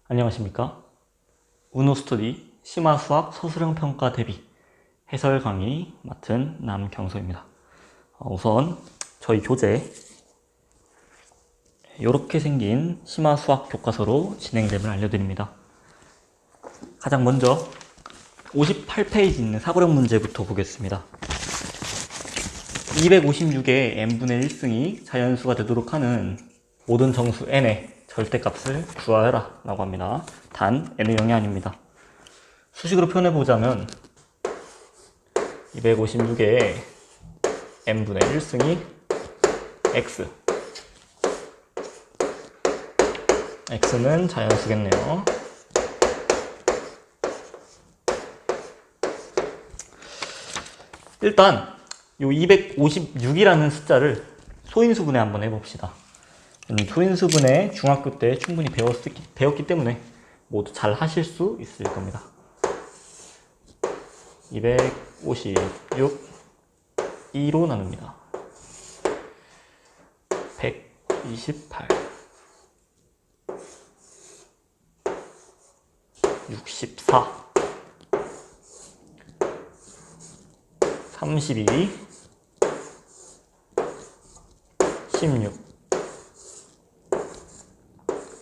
안녕하십니까? 운호스터디 심화수학 서술형 평가 대비 해설 강의 맡은 남경서입니다. 우선 저희 교재 이렇게 생긴 심화수학 교과서로 진행됨을 알려드립니다. 가장 먼저 58페이지 있는 사고력 문제부터 보겠습니다. 256의 n분의 1승이 자연수가 되도록 하는 모든 정수 n의 절대값을 구하여라 라고 합니다. 단 n은 0이 아닙니다. 수식으로 표현해보자면 256의 n분의 1승이 x, x는 자연수겠네요. 일단 이 256이라는 숫자를 소인수분해 한번 해봅시다. 소인수분해 중학교 때 충분히 배웠기 때문에 모두 잘 하실 수 있을 겁니다. 256 2로 나눕니다. 128 64 32 16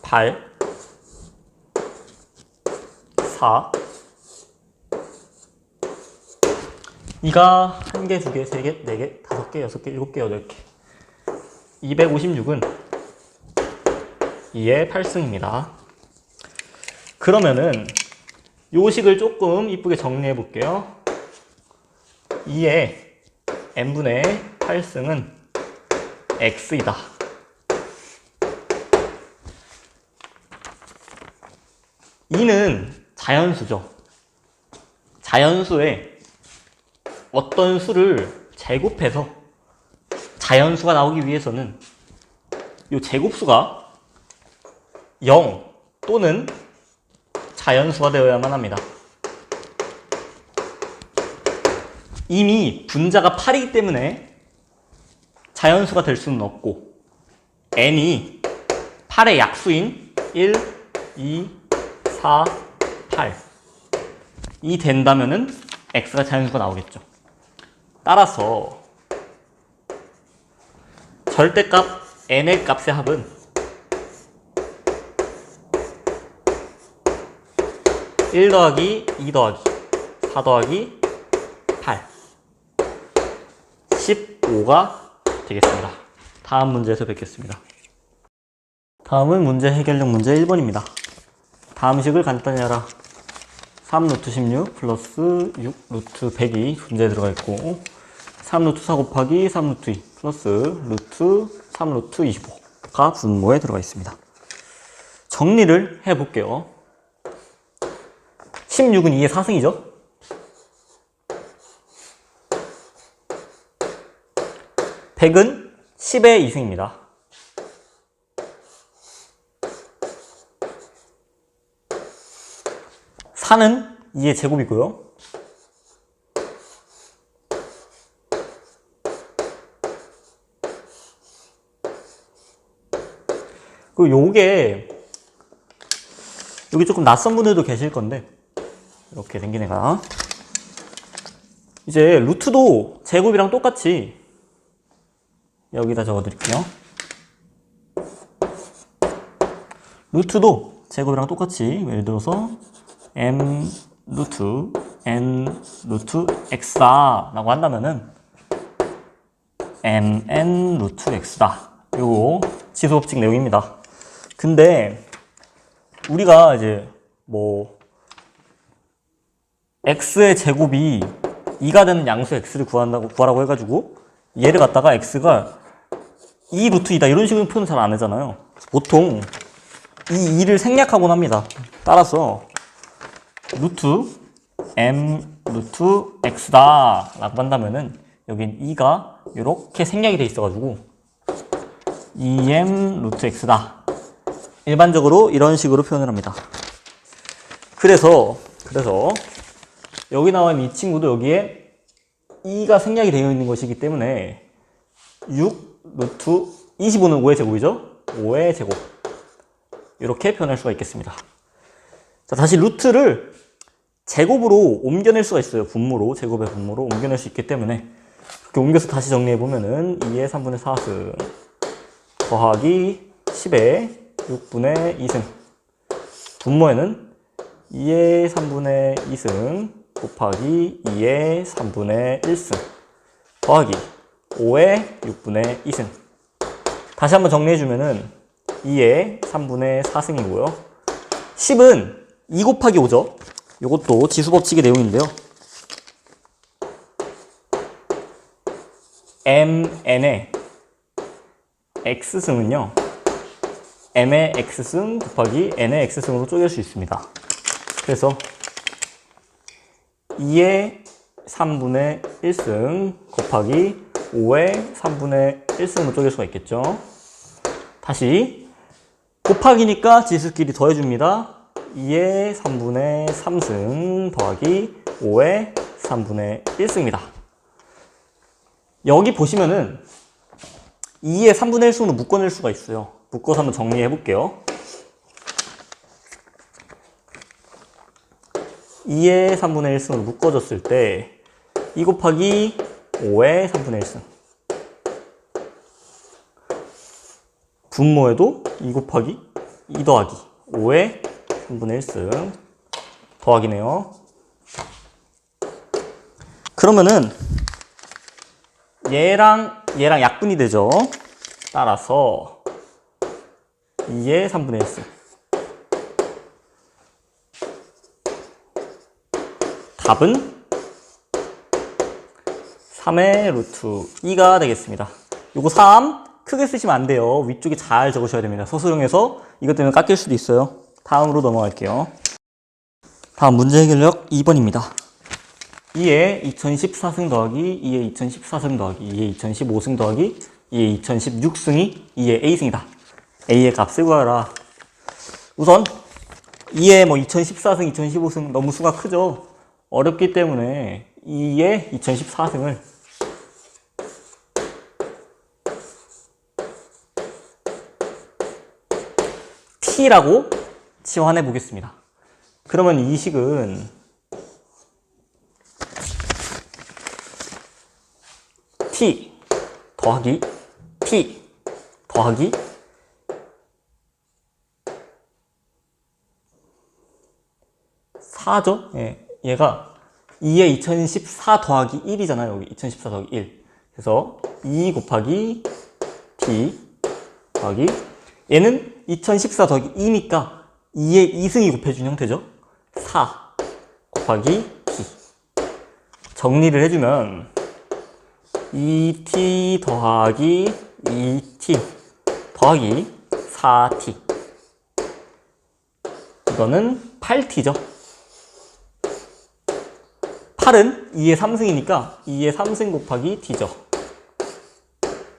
8 4 이가 1개, 2개, 3개, 4개, 5개, 6개, 7개, 8개 256은 2의 8승입니다. 그러면은 요 식을 조금 이쁘게 정리해 볼게요. 2의 n분의 8승은 x이다. 이는 자연수죠. 자연수에 어떤 수를 제곱해서 자연수가 나오기 위해서는 이 제곱수가 0 또는 자연수가 되어야만 합니다. 이미 분자가 8이기 때문에 자연수가 될 수는 없고 n이 8의 약수인 1, 2, 4, 8 이 된다면은 x가 자연수가 나오겠죠. 따라서 절대값 n의 값의 합은 1 더하기 2 더하기 4 더하기 8 15가 되겠습니다. 다음 문제에서 뵙겠습니다. 다음은 문제 해결력 문제 1번입니다. 다음 식을 간단히 하라. 3루트 16 플러스 6루트 100이 분자에 들어가 있고 3루트 4 곱하기 3루트 2 플러스 루트 3루트 25가 분모에 들어가 있습니다. 정리를 해볼게요. 16은 2의 4승이죠. 100은 10의 2승입니다. 4는 2의 제곱이고요. 그리고 여기 조금 낯선 분들도 계실 건데 이렇게 생긴 애가 이제 루트도 제곱이랑 똑같이 여기다 적어드릴게요. 루트도 제곱이랑 똑같이 예를 들어서 m 루트 n 루트 x다 라고 한다면은 mn 루트 x다. 요거 지수법칙 내용입니다. 근데 우리가 이제 x의 제곱이 2가 되는 양수 x를 구하라고 해가지고 얘를 갖다가 x가 2 루트 2다 이런 식으로 표현 잘 안 하잖아요. 보통 이 2를 생략하곤 합니다. 따라서 루트 m 루트 x다 라고 한다면은 여긴 2가 이렇게 생략이 돼 있어가지고 2m 루트 x다. 일반적으로 이런 식으로 표현을 합니다. 그래서 여기 나와 있는 이 친구도 여기에 2가 생략이 되어 있는 것이기 때문에 6 루트 25는 5의 제곱이죠? 5의 제곱. 이렇게 표현할 수가 있겠습니다. 자, 다시 루트를 제곱으로 옮겨낼 수가 있어요. 분모로, 제곱의 분모로 옮겨낼 수 있기 때문에 그렇게 옮겨서 다시 정리해보면은 2의 3분의 4승 더하기 10의 6분의 2승. 분모에는 2의 3분의 2승 곱하기 2의 3분의 1승 더하기 5의 6분의 2승. 다시 한번 정리해주면은 2의 3분의 4승이고요. 10은 2 곱하기 5죠. 이것도 지수법칙의 내용인데요. mn의 x승은요, m의 x승 곱하기 n의 x승으로 쪼갤 수 있습니다. 그래서 2의 3분의 1승 곱하기 5의 3분의 1승으로 쪼갤 수가 있겠죠. 다시 곱하기니까 지수끼리 더해줍니다. 2의 3분의 3승 더하기 5의 3분의 1승입니다. 여기 보시면은 2의 3분의 1승으로 묶어낼 수가 있어요. 묶어서 한번 정리해 볼게요. 2의 3분의 1승으로 묶어줬을 때 2 곱하기 5의 3분의 1승. 분모에도 2 곱하기 2 더하기 5의 3분의 1승 더하기네요. 그러면은 얘랑 약분이 되죠. 따라서 2의 3분의 1승. 답은 3의 루트 2가 되겠습니다. 요거 3 크게 쓰시면 안 돼요. 위쪽에 잘 적으셔야 됩니다. 서술형에서 이것 때문에 깎일 수도 있어요. 다음으로 넘어갈게요. 다음 문제 해결력 2번입니다. 2의 2014승 더하기 2의 2014승 더하기 2의 2015승 더하기 2의 2016승이 2의 A승이다. A의 값을 구하라. 우선 2의 2014승, 2015승 너무 수가 크죠? 어렵기 때문에 2의 2014승을 T라고 치환해 보겠습니다. 그러면 이 식은 T 더하기 T 더하기 4죠? 예, 얘가 2의 2014 더하기 1이잖아요. 여기 2014 더하기 1. 그래서 2 곱하기 T 더하기 얘는 2014 더하기 2니까 2의 2승이 곱해준 형태죠. 4 곱하기 T. 정리를 해주면 2T 더하기 2T 더하기 4T. 이거는 8T죠. 8은 2의 3승이니까 2의 3승 곱하기 T죠.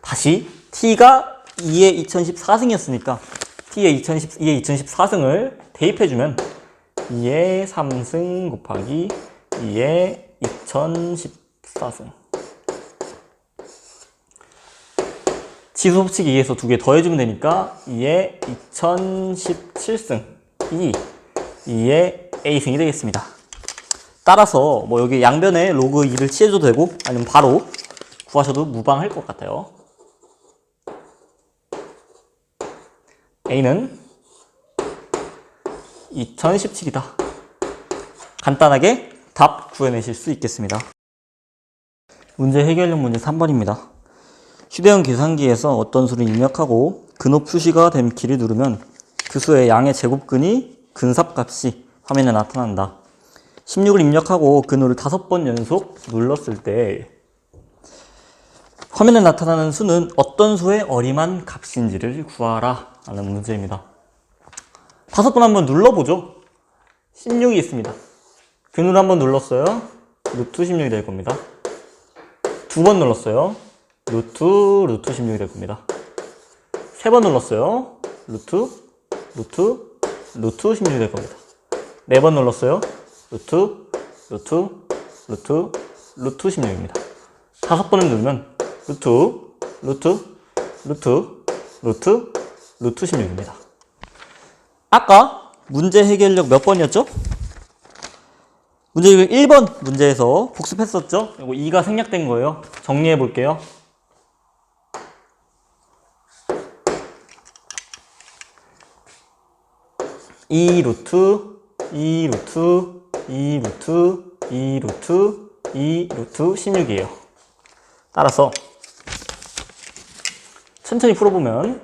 다시 T가 2의 2014승이었으니까 T의 2014승을 대입해주면 2의 3승 곱하기 2의 2014승. 지수법칙에 의해서 두 개 더해주면 되니까 2의 2017승 2의 A승이 되겠습니다. 따라서 여기 양변에 로그 2를 취해줘도 되고 아니면 바로 구하셔도 무방할 것 같아요. A는 2017이다. 간단하게 답 구해내실 수 있겠습니다. 문제 해결력 문제 3번입니다. 휴대용 계산기에서 어떤 수를 입력하고 근호 표시가 된 키를 누르면 그 수의 양의 제곱근이 근삽값이 화면에 나타난다. 16을 입력하고 근호를 5번 연속 눌렀을 때 화면에 나타나는 수는 어떤 수의 어림한 값인지를 구하라 라는 문제입니다. 5번 한번 눌러보죠. 16이 있습니다. 근호를 한번 눌렀어요. 루트 16이 될 겁니다. 2번 눌렀어요. 루트 16이 될 겁니다. 3번 눌렀어요. 루트 16이 될 겁니다. 4번 눌렀어요. 루트 루트 16입니다. 5번을 누르면 루트 16입니다. 아까 문제 해결력 몇 번이었죠? 문제 1번 문제에서 복습했었죠? 이거 2가 생략된 거예요. 정리해 볼게요. 이 루트 16이에요. 따라서 천천히 풀어보면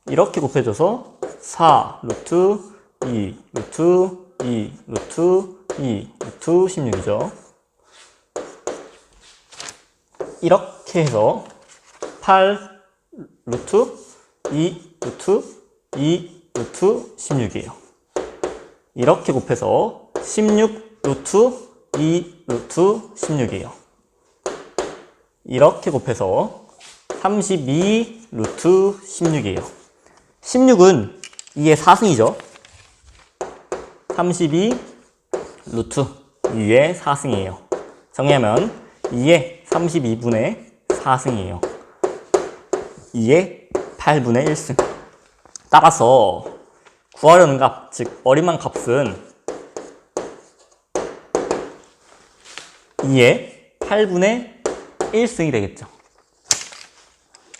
이렇게 곱해져서 4 루트 2 루트 2 루트 2 루트 16이죠. 이렇게 해서 8 루트 2 루트 2 루트 16이에요. 이렇게 곱해서 16 루트 2 루트 16이에요. 이렇게 곱해서 32 루트 16이에요. 16은 2의 4승이죠. 32 루트 2의 4승이에요. 정리하면 2의 32분의 4승이에요. 2의 8분의 1승. 따라서 구하려는 값, 즉 어림한 값은 2의 8분의 1승이 되겠죠.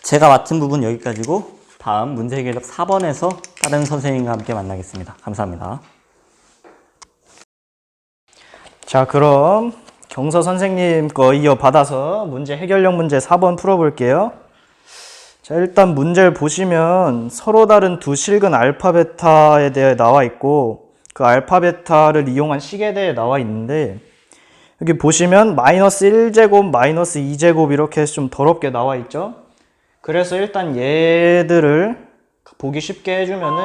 제가 맡은 부분 여기까지고 다음 문제 해결력 4번에서 다른 선생님과 함께 만나겠습니다. 감사합니다. 자, 그럼 경서 선생님 거 이어받아서 문제 해결력 문제 4번 풀어볼게요. 자, 일단 문제를 보시면 서로 다른 두 실근 알파, 베타에 대해 나와 있고 그 알파, 베타를 이용한 식에 대해 나와 있는데 여기 보시면 마이너스 1제곱, 마이너스 2제곱 이렇게 해서 좀 더럽게 나와 있죠. 그래서 일단 얘들을 보기 쉽게 해주면은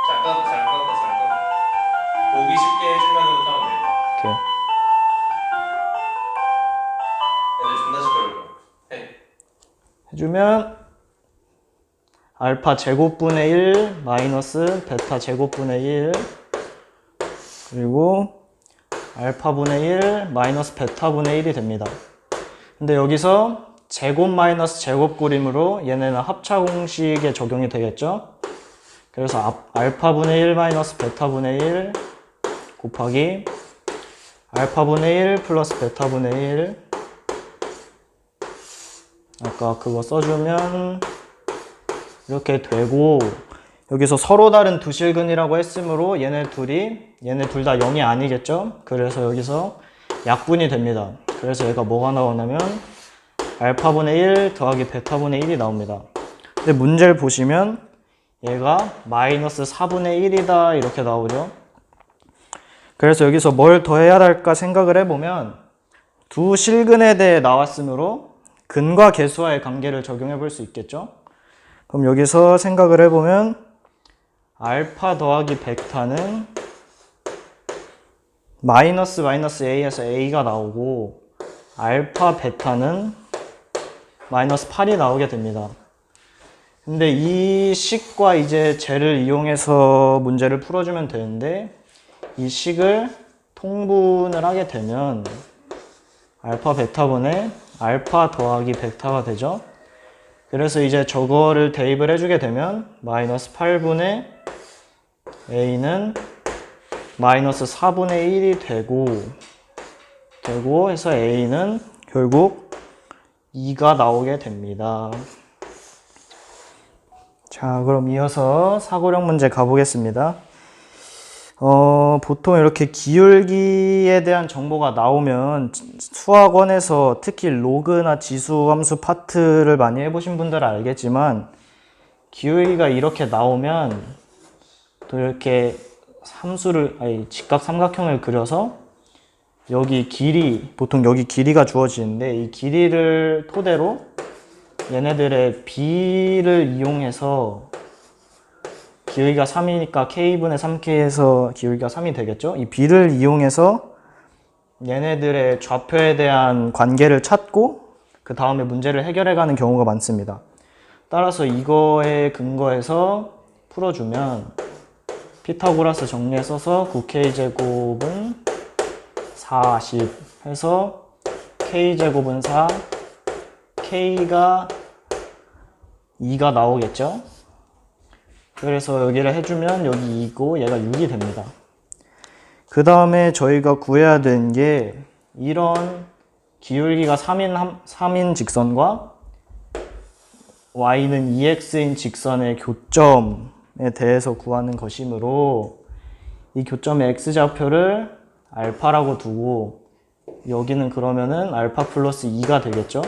잠깐 보기 쉽게 해주면은 하면 돼. 이렇게 애들 존나 시끄러울 거야. 해. 해주면 알파 제곱분의 1 마이너스 베타 제곱분의 1 그리고 알파분의 1 마이너스 베타분의 1이 됩니다. 근데 여기서 제곱 마이너스 제곱그림으로 얘네는 합차 공식에 적용이 되겠죠. 그래서 알파분의 1 마이너스 베타분의 1 곱하기 알파분의 1 플러스 베타분의 1 아까 그거 써주면 이렇게 되고 여기서 서로 다른 두 실근이라고 했으므로 얘네 둘 다 0이 아니겠죠? 그래서 여기서 약분이 됩니다. 그래서 얘가 뭐가 나오냐면 알파분의 1 더하기 베타분의 1이 나옵니다. 근데 문제를 보시면 얘가 마이너스 4분의 1이다 이렇게 나오죠. 그래서 여기서 뭘 더해야 할까 생각을 해보면 두 실근에 대해 나왔으므로 근과 계수와의 관계를 적용해 볼 수 있겠죠. 그럼 여기서 생각을 해보면 알파 더하기 베타는 마이너스 마이너스 a에서 a가 나오고 알파 베타는 마이너스 8이 나오게 됩니다. 근데 이 식과 이제 쟤를 이용해서 문제를 풀어주면 되는데 이 식을 통분을 하게 되면 알파 베타분의 알파 더하기 베타가 되죠. 그래서 이제 저거를 대입을 해주게 되면 마이너스 8분의 a는 마이너스 4분의 1이 되고 해서 a는 결국 2가 나오게 됩니다. 자, 그럼 이어서 사고력 문제 가보겠습니다. 보통 이렇게 기울기에 대한 정보가 나오면 수학원에서 특히 로그나 지수함수 파트를 많이 해보신 분들은 알겠지만 기울기가 이렇게 나오면 또 이렇게 직각 삼각형을 그려서 여기 보통 여기 길이가 주어지는데 이 길이를 토대로 얘네들의 b를 이용해서 기울기가 3이니까 k분의 3k에서 기울기가 3이 되겠죠? 이 b를 이용해서 얘네들의 좌표에 대한 관계를 찾고 그 다음에 문제를 해결해가는 경우가 많습니다. 따라서 이거에 근거해서 풀어주면 피타고라스 정리에 써서 9k제곱은 40 해서 k제곱은 4, k가 2가 나오겠죠? 그래서 여기를 해주면 여기 2고 얘가 6이 됩니다. 그 다음에 저희가 구해야 되는 게 이런 기울기가 3인 직선과 y는 2x인 직선의 교점에 대해서 구하는 것이므로 이 교점의 x좌표를 알파라고 두고 여기는 그러면은 알파 플러스 2가 되겠죠?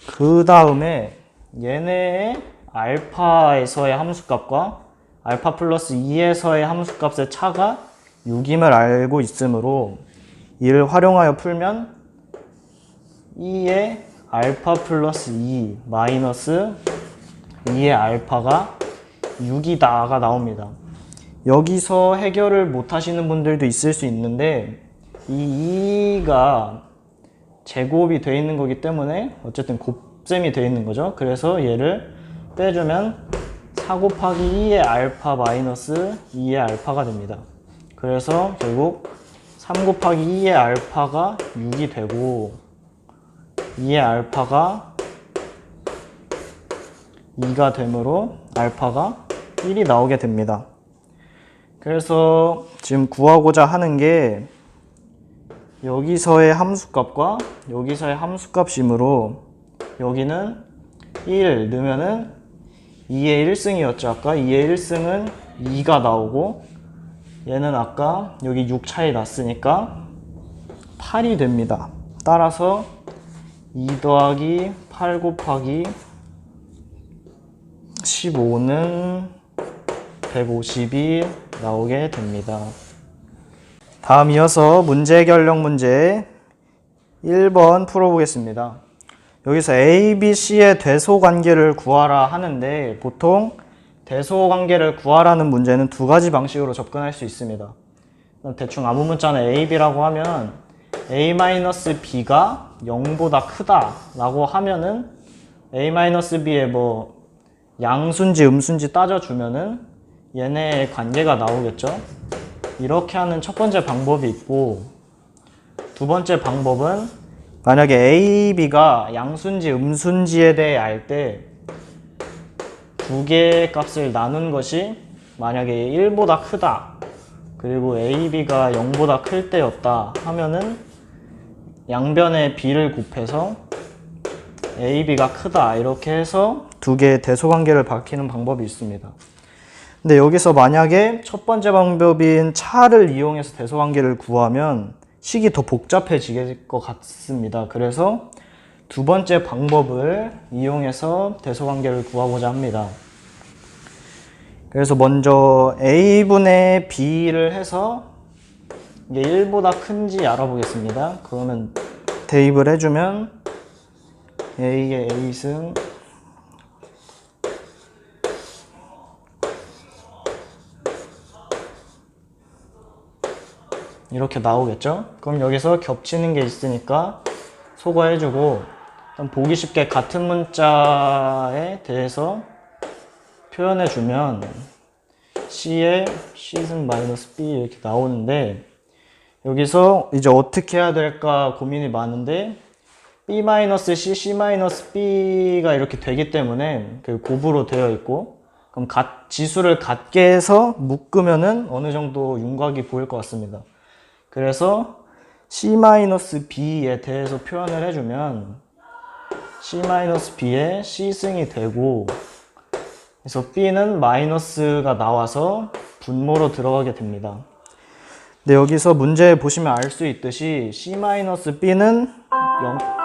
그 다음에 얘네의 알파에서의 함수값과 알파 플러스 2에서의 함수값의 차가 6임을 알고 있으므로 이를 활용하여 풀면 2의 알파 플러스 2 마이너스 2의 알파가 6이다가 나옵니다. 여기서 해결을 못 하시는 분들도 있을 수 있는데 이 2가 제곱이 되어 있는 거기 때문에 어쨌든 곱셈이 되어 있는 거죠. 그래서 얘를 빼주면 4 곱하기 2의 알파 마이너스 2의 알파가 됩니다. 그래서 결국 3 곱하기 2의 알파가 6이 되고 2의 알파가 2가 되므로 알파가 1이 나오게 됩니다. 그래서 지금 구하고자 하는 게 여기서의 함수값과 여기서의 함수값이므로 여기는 1 넣으면은 2의 1승이었죠. 아까 2의 1승은 2가 나오고 얘는 아까 여기 6 차이 났으니까 8이 됩니다. 따라서 2 더하기 8 곱하기 15는 150이 나오게 됩니다. 다음 이어서 문제 해결력 문제 1번 풀어보겠습니다. 여기서 A, B, C의 대소관계를 구하라 하는데 보통 대소관계를 구하라는 문제는 두 가지 방식으로 접근할 수 있습니다. 대충 아무 문자는 A, B라고 하면 A-B가 0보다 크다 라고 하면은 A-B의 뭐 양수인지 음수인지 따져주면은 얘네의 관계가 나오겠죠. 이렇게 하는 첫 번째 방법이 있고 두 번째 방법은 만약에 A, B가 양수인지 음수인지에 대해 알 때 두 개의 값을 나눈 것이 만약에 1보다 크다 그리고 A, B가 0보다 클 때였다 하면은 양변에 B를 곱해서 A, B가 크다 이렇게 해서 두 개의 대소관계를 밝히는 방법이 있습니다. 근데 여기서 만약에 첫 번째 방법인 차를 이용해서 대소관계를 구하면 식이 더 복잡해질 것 같습니다. 그래서 두 번째 방법을 이용해서 대소관계를 구하고자 합니다. 그래서 먼저 A분의 B를 해서 이게 1보다 큰지 알아보겠습니다. 그러면 대입을 해주면 A의 A승 이렇게 나오겠죠? 그럼 여기서 겹치는 게 있으니까 소거해주고 보기 쉽게 같은 문자에 대해서 표현해주면 C의 C승 마이너스 B 이렇게 나오는데 여기서 이제 어떻게 해야 될까 고민이 많은데 B 마이너스 C, C 마이너스 B가 이렇게 되기 때문에 그 곱으로 되어 있고 그럼 지수를 같게 해서 묶으면은 어느 정도 윤곽이 보일 것 같습니다. 그래서 C-B에 대해서 표현을 해주면 C-B의 C승이 되고 그래서 B는 마이너스가 나와서 분모로 들어가게 됩니다. 근데 여기서 문제 보시면 알 수 있듯이 C-B는 0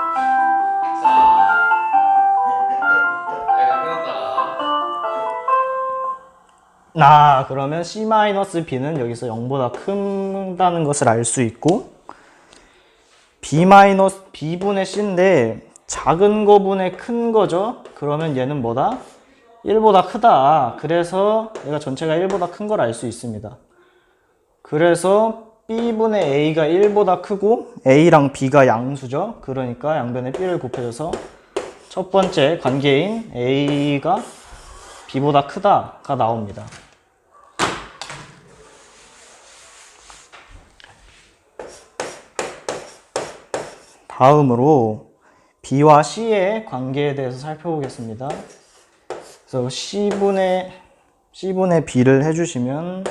그러면 C-B는 여기서 0보다 큰다는 것을 알 수 있고 B분의 C인데 작은 거분의 큰 거죠. 그러면 얘는 뭐다? 1보다 크다. 그래서 얘가 전체가 1보다 큰 걸 알 수 있습니다. 그래서 B분의 A가 1보다 크고 A랑 B가 양수죠. 그러니까 양변에 B를 곱해줘서 첫 번째 관계인 A가 B보다 크다가 나옵니다. 다음으로 B와 C의 관계에 대해서 살펴보겠습니다. 그래서 C분의 B를 해주시면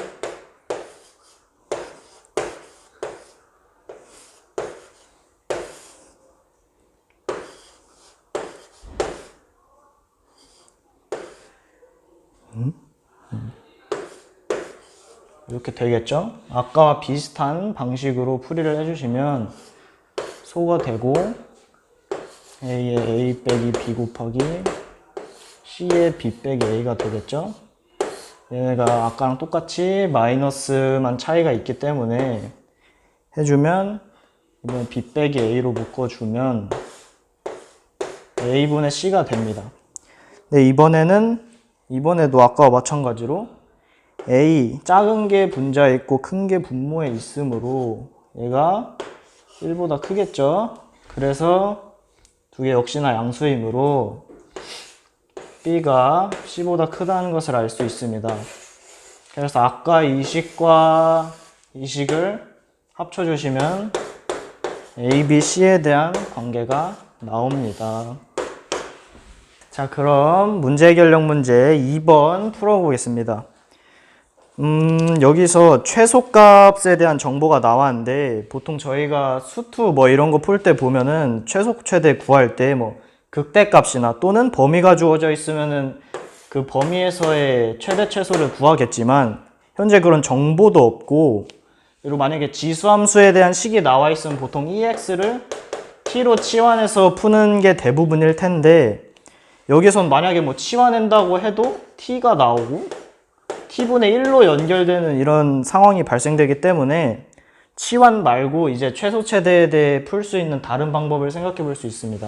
이렇게 되겠죠? 아까와 비슷한 방식으로 풀이를 해주시면 소가 되고 A의 A 빼기 B 곱하기 C의 B 빼기 A가 되겠죠? 얘네가 아까랑 똑같이 마이너스만 차이가 있기 때문에 해주면 이번에 B 빼기 A로 묶어주면 A분의 C가 됩니다. 근데 이번에도 아까와 마찬가지로 A 작은 게 분자에 있고 큰 게 분모에 있으므로 얘가 1보다 크겠죠? 그래서 두 개 역시나 양수이므로 B가 C보다 크다는 것을 알 수 있습니다. 그래서 아까 이 식과 이 식을 합쳐주시면 A, B, C에 대한 관계가 나옵니다. 자, 그럼 문제 해결력 문제 2번 풀어보겠습니다. 여기서 최소값에 대한 정보가 나왔는데 보통 저희가 수투 뭐 이런 거 풀 때 보면은 최소 최대 구할 때 뭐 극대값이나 또는 범위가 주어져 있으면은 그 범위에서의 최대 최소를 구하겠지만 현재 그런 정보도 없고, 그리고 만약에 지수함수에 대한 식이 나와 있으면 보통 EX를 T로 치환해서 푸는 게 대부분일 텐데 여기선 만약에 뭐 치환한다고 해도 T가 나오고 T분의 1로 연결되는 이런 상황이 발생되기 때문에 치환 말고 이제 최소 최대에 대해 풀 수 있는 다른 방법을 생각해 볼 수 있습니다.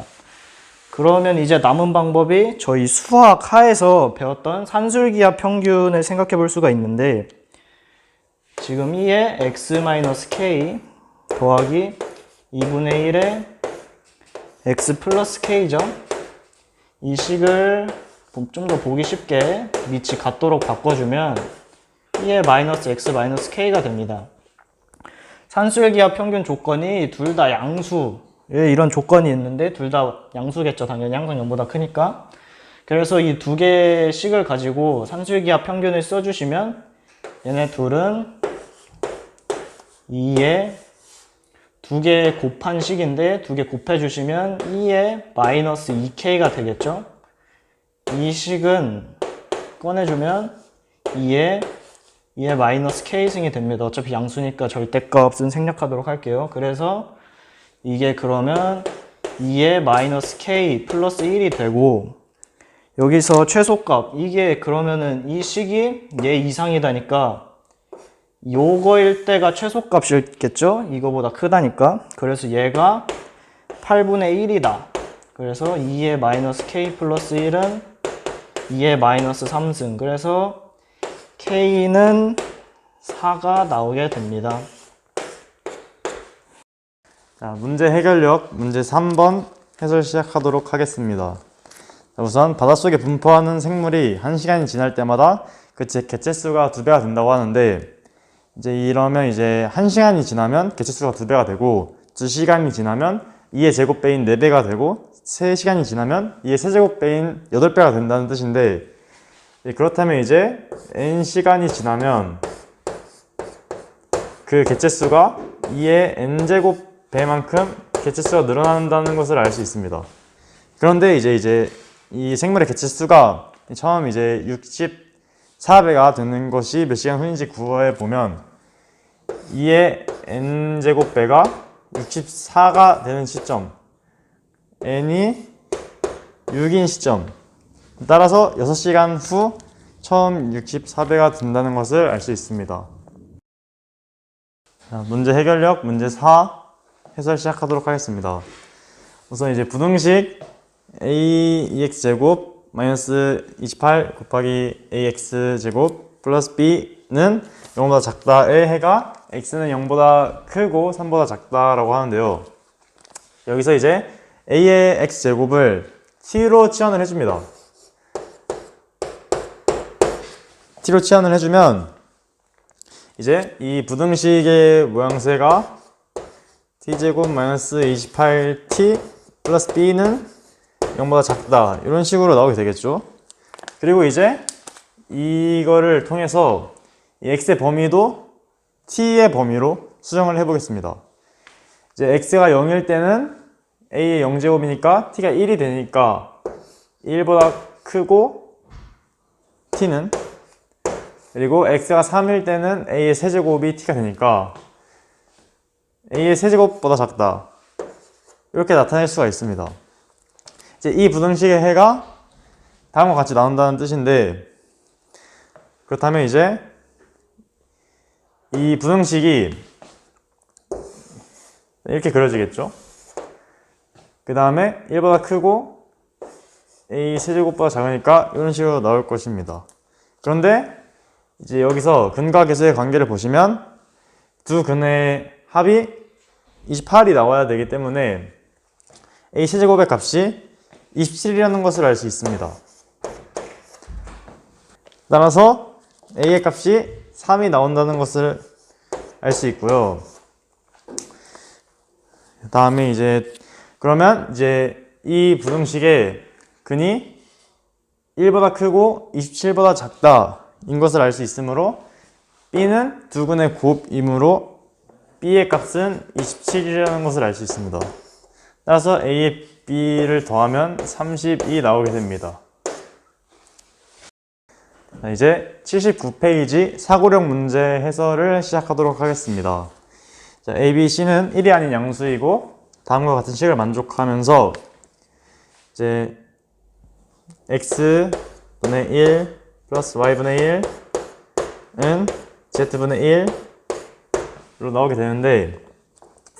그러면 이제 남은 방법이 저희 수학 하에서 배웠던 산술기하 평균을 생각해 볼 수가 있는데, 지금 2의 x-k 더하기 2분의 1의 x 플러스 k죠. 이 식을 좀 더 보기 쉽게 밑이 같도록 바꿔주면 2의 마이너스 x 마이너스 k가 됩니다. 산술기하 평균 조건이 둘 다 양수, 이런 조건이 있는데 둘 다 양수겠죠. 당연히 항상 0보다 크니까. 그래서 이 두 개의 식을 가지고 산술기하 평균을 써주시면 얘네 둘은 2의 두 개 곱한 식인데 두 개 곱해주시면 2의 마이너스 2k가 되겠죠. 이 식은 꺼내주면 2의 마이너스 k승이 됩니다. 어차피 양수니까 절대값은 생략하도록 할게요. 그래서 이게 그러면 2의 마이너스 k 플러스 1이 되고, 여기서 최소값, 이게 그러면은 이 식이 얘 이상이다니까 요거일 때가 최소값이겠죠? 이거보다 크다니까. 그래서 얘가 8분의 1이다. 그래서 2의 마이너스 k 플러스 1은 2의 마이너스 3승. 그래서 k는 4가 나오게 됩니다. 자, 문제 해결력 문제 3번 해설 시작하도록 하겠습니다. 자, 우선 바닷속에 분포하는 생물이 1시간이 지날 때마다 그 개체수가 2배가 된다고 하는데, 이제 이러면 이제 1시간이 지나면 개체수가 2배가 되고 2시간이 지나면 2의 제곱배인 4배가 되고 3시간이 지나면 2의 세제곱배인 8배가 된다는 뜻인데, 그렇다면 이제 n시간이 지나면 그 개체수가 2의 n제곱배만큼 개체수가 늘어난다는 것을 알 수 있습니다. 그런데 이제 이 생물의 개체수가 처음 이제 64배가 되는 것이 몇 시간 후인지 구해 보면 2의 n제곱배가 64가 되는 시점, n이 6인 시점, 따라서 6시간 후 처음 64배가 된다는 것을 알 수 있습니다. 자, 문제 해결력 문제 4 해설 시작하도록 하겠습니다. 우선 이제 부등식 aex제곱 마이너스 28 곱하기 ax제곱 플러스 b는 0보다 작다의 해가 x는 0보다 크고 3보다 작다라고 하는데요. 여기서 이제 a의 x제곱을 t로 치환을 해줍니다. t로 치환을 해주면 이제 이 부등식의 모양새가 t제곱 마이너스 28t 플러스 b는 0보다 작다. 이런 식으로 나오게 되겠죠. 그리고 이제 이거를 통해서 이 x의 범위도 t의 범위로 수정을 해보겠습니다. 이제 x가 0일 때는 a의 0제곱이니까 t가 1이 되니까 1보다 크고 t는, 그리고 x가 3일 때는 a의 세제곱이 t가 되니까 a의 세제곱보다 작다. 이렇게 나타낼 수가 있습니다. 이제 이 부등식의 해가 다음과 같이 나온다는 뜻인데, 그렇다면 이제 이 부등식이 이렇게 그려지겠죠. 그 다음에 1보다 크고 a 세제곱보다 작으니까 이런 식으로 나올 것입니다. 그런데 이제 여기서 근과 계수의 관계를 보시면 두 근의 합이 28이 나와야 되기 때문에 a 세제곱의 값이 27이라는 것을 알 수 있습니다. 따라서 a의 값이 3이 나온다는 것을 알 수 있고요. 다음에 이제 그러면 이제 이 부등식의 근이 1보다 크고 27보다 작다 인 것을 알 수 있으므로 b는 두 근의 곱이므로 b의 값은 27이라는 것을 알 수 있습니다. 따라서 a에 b를 더하면 30이 나오게 됩니다. 자, 이제 79페이지 사고력 문제 해설을 시작하도록 하겠습니다. 자, a, b, c는 1이 아닌 양수이고 다음과 같은 식을 만족하면서 이제 x분의 1 플러스 y분의 1은 z분의 1로 나오게 되는데,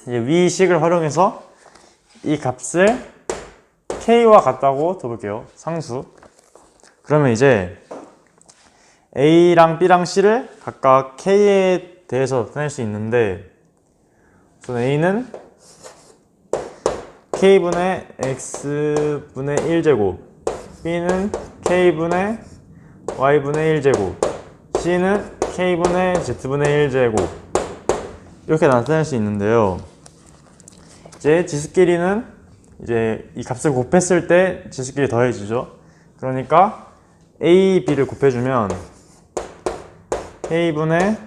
이제 위 식을 활용해서 이 값을 k와 같다고 둬볼게요. 상수. 그러면 이제 a랑 b랑 c를 각각 k에 대해서 나타낼 수 있는데, 우선 a는 k분의 x분의 1제곱, b는 k분의 y분의 1제곱, c는 k분의 z분의 1제곱 이렇게 나타낼 수 있는데요. 이제 지수끼리는 이제 이 값을 곱했을 때 지수끼리 더해지죠. 그러니까 a, b를 곱해주면 k분의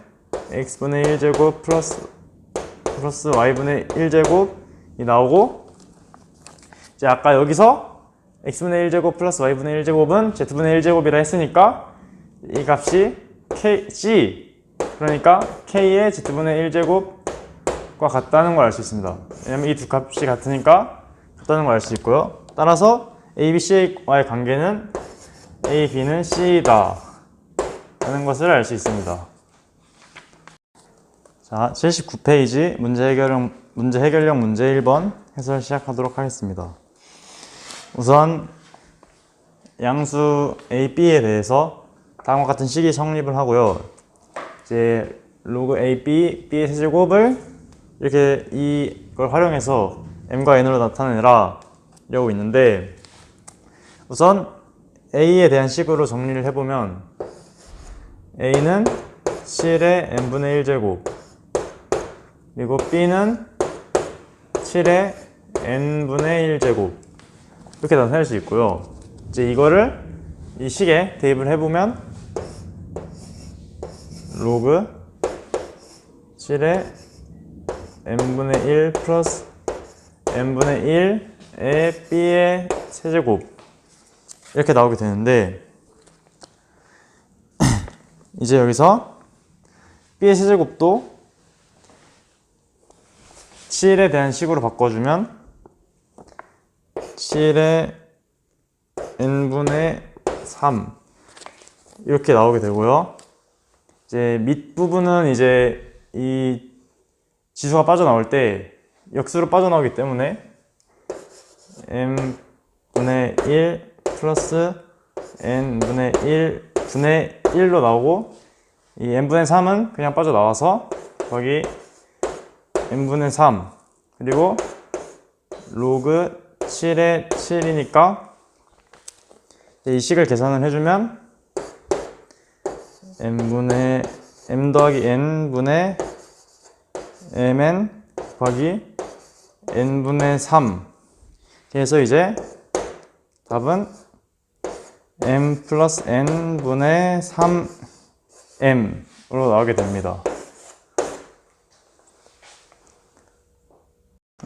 x분의 1제곱 플러스 y분의 1제곱이 나오고, 이제 아까 여기서 x분의 1제곱 플러스 y분의 1제곱은 z분의 1제곱이라 했으니까 이 값이 c, 그러니까 k의 z분의 1제곱과 같다는 걸 알 수 있습니다. 왜냐면 이 두 값이 같으니까 같다는 걸 알 수 있고요. 따라서 a, b, c와의 관계는 a, b는 c다 라는 것을 알 수 있습니다. 자, 79페이지 문제 해결형 문제 1번 해설 시작하도록 하겠습니다. 우선 양수 a, b에 대해서 다음과 같은 식이 성립을 하고요. 이제 로그 a, b의 세제곱을 이렇게 이걸 활용해서 m과 n으로 나타내라 이러고 있는데, 우선 a에 대한 식으로 정리를 해보면 a는 7의 n분의 1제곱, 그리고 b는 7의 n분의 1제곱 이렇게 나타낼 수 있고요. 이제 이거를 이 식에 대입을 해보면 로그 7의 n분의 1 플러스 n분의 1의 b의 세제곱 이렇게 나오게 되는데, 이제 여기서 b의 세제곱도 7에 대한 식으로 바꿔주면 7의 n분의 3 이렇게 나오게 되고요. 이제 밑부분은 이제 이 지수가 빠져나올 때 역수로 빠져나오기 때문에 n분의 1 플러스 n분의 1 분의 1로 나오고, 이 n분의 3은 그냥 빠져나와서 거기 n분의 3 그리고 로그 7의 7이니까 이 식을 계산을 해주면 m 더하기 n분의 mn 곱하기 n분의 3. 그래서 이제 답은 m 플러스 n분의 3m으로 나오게 됩니다.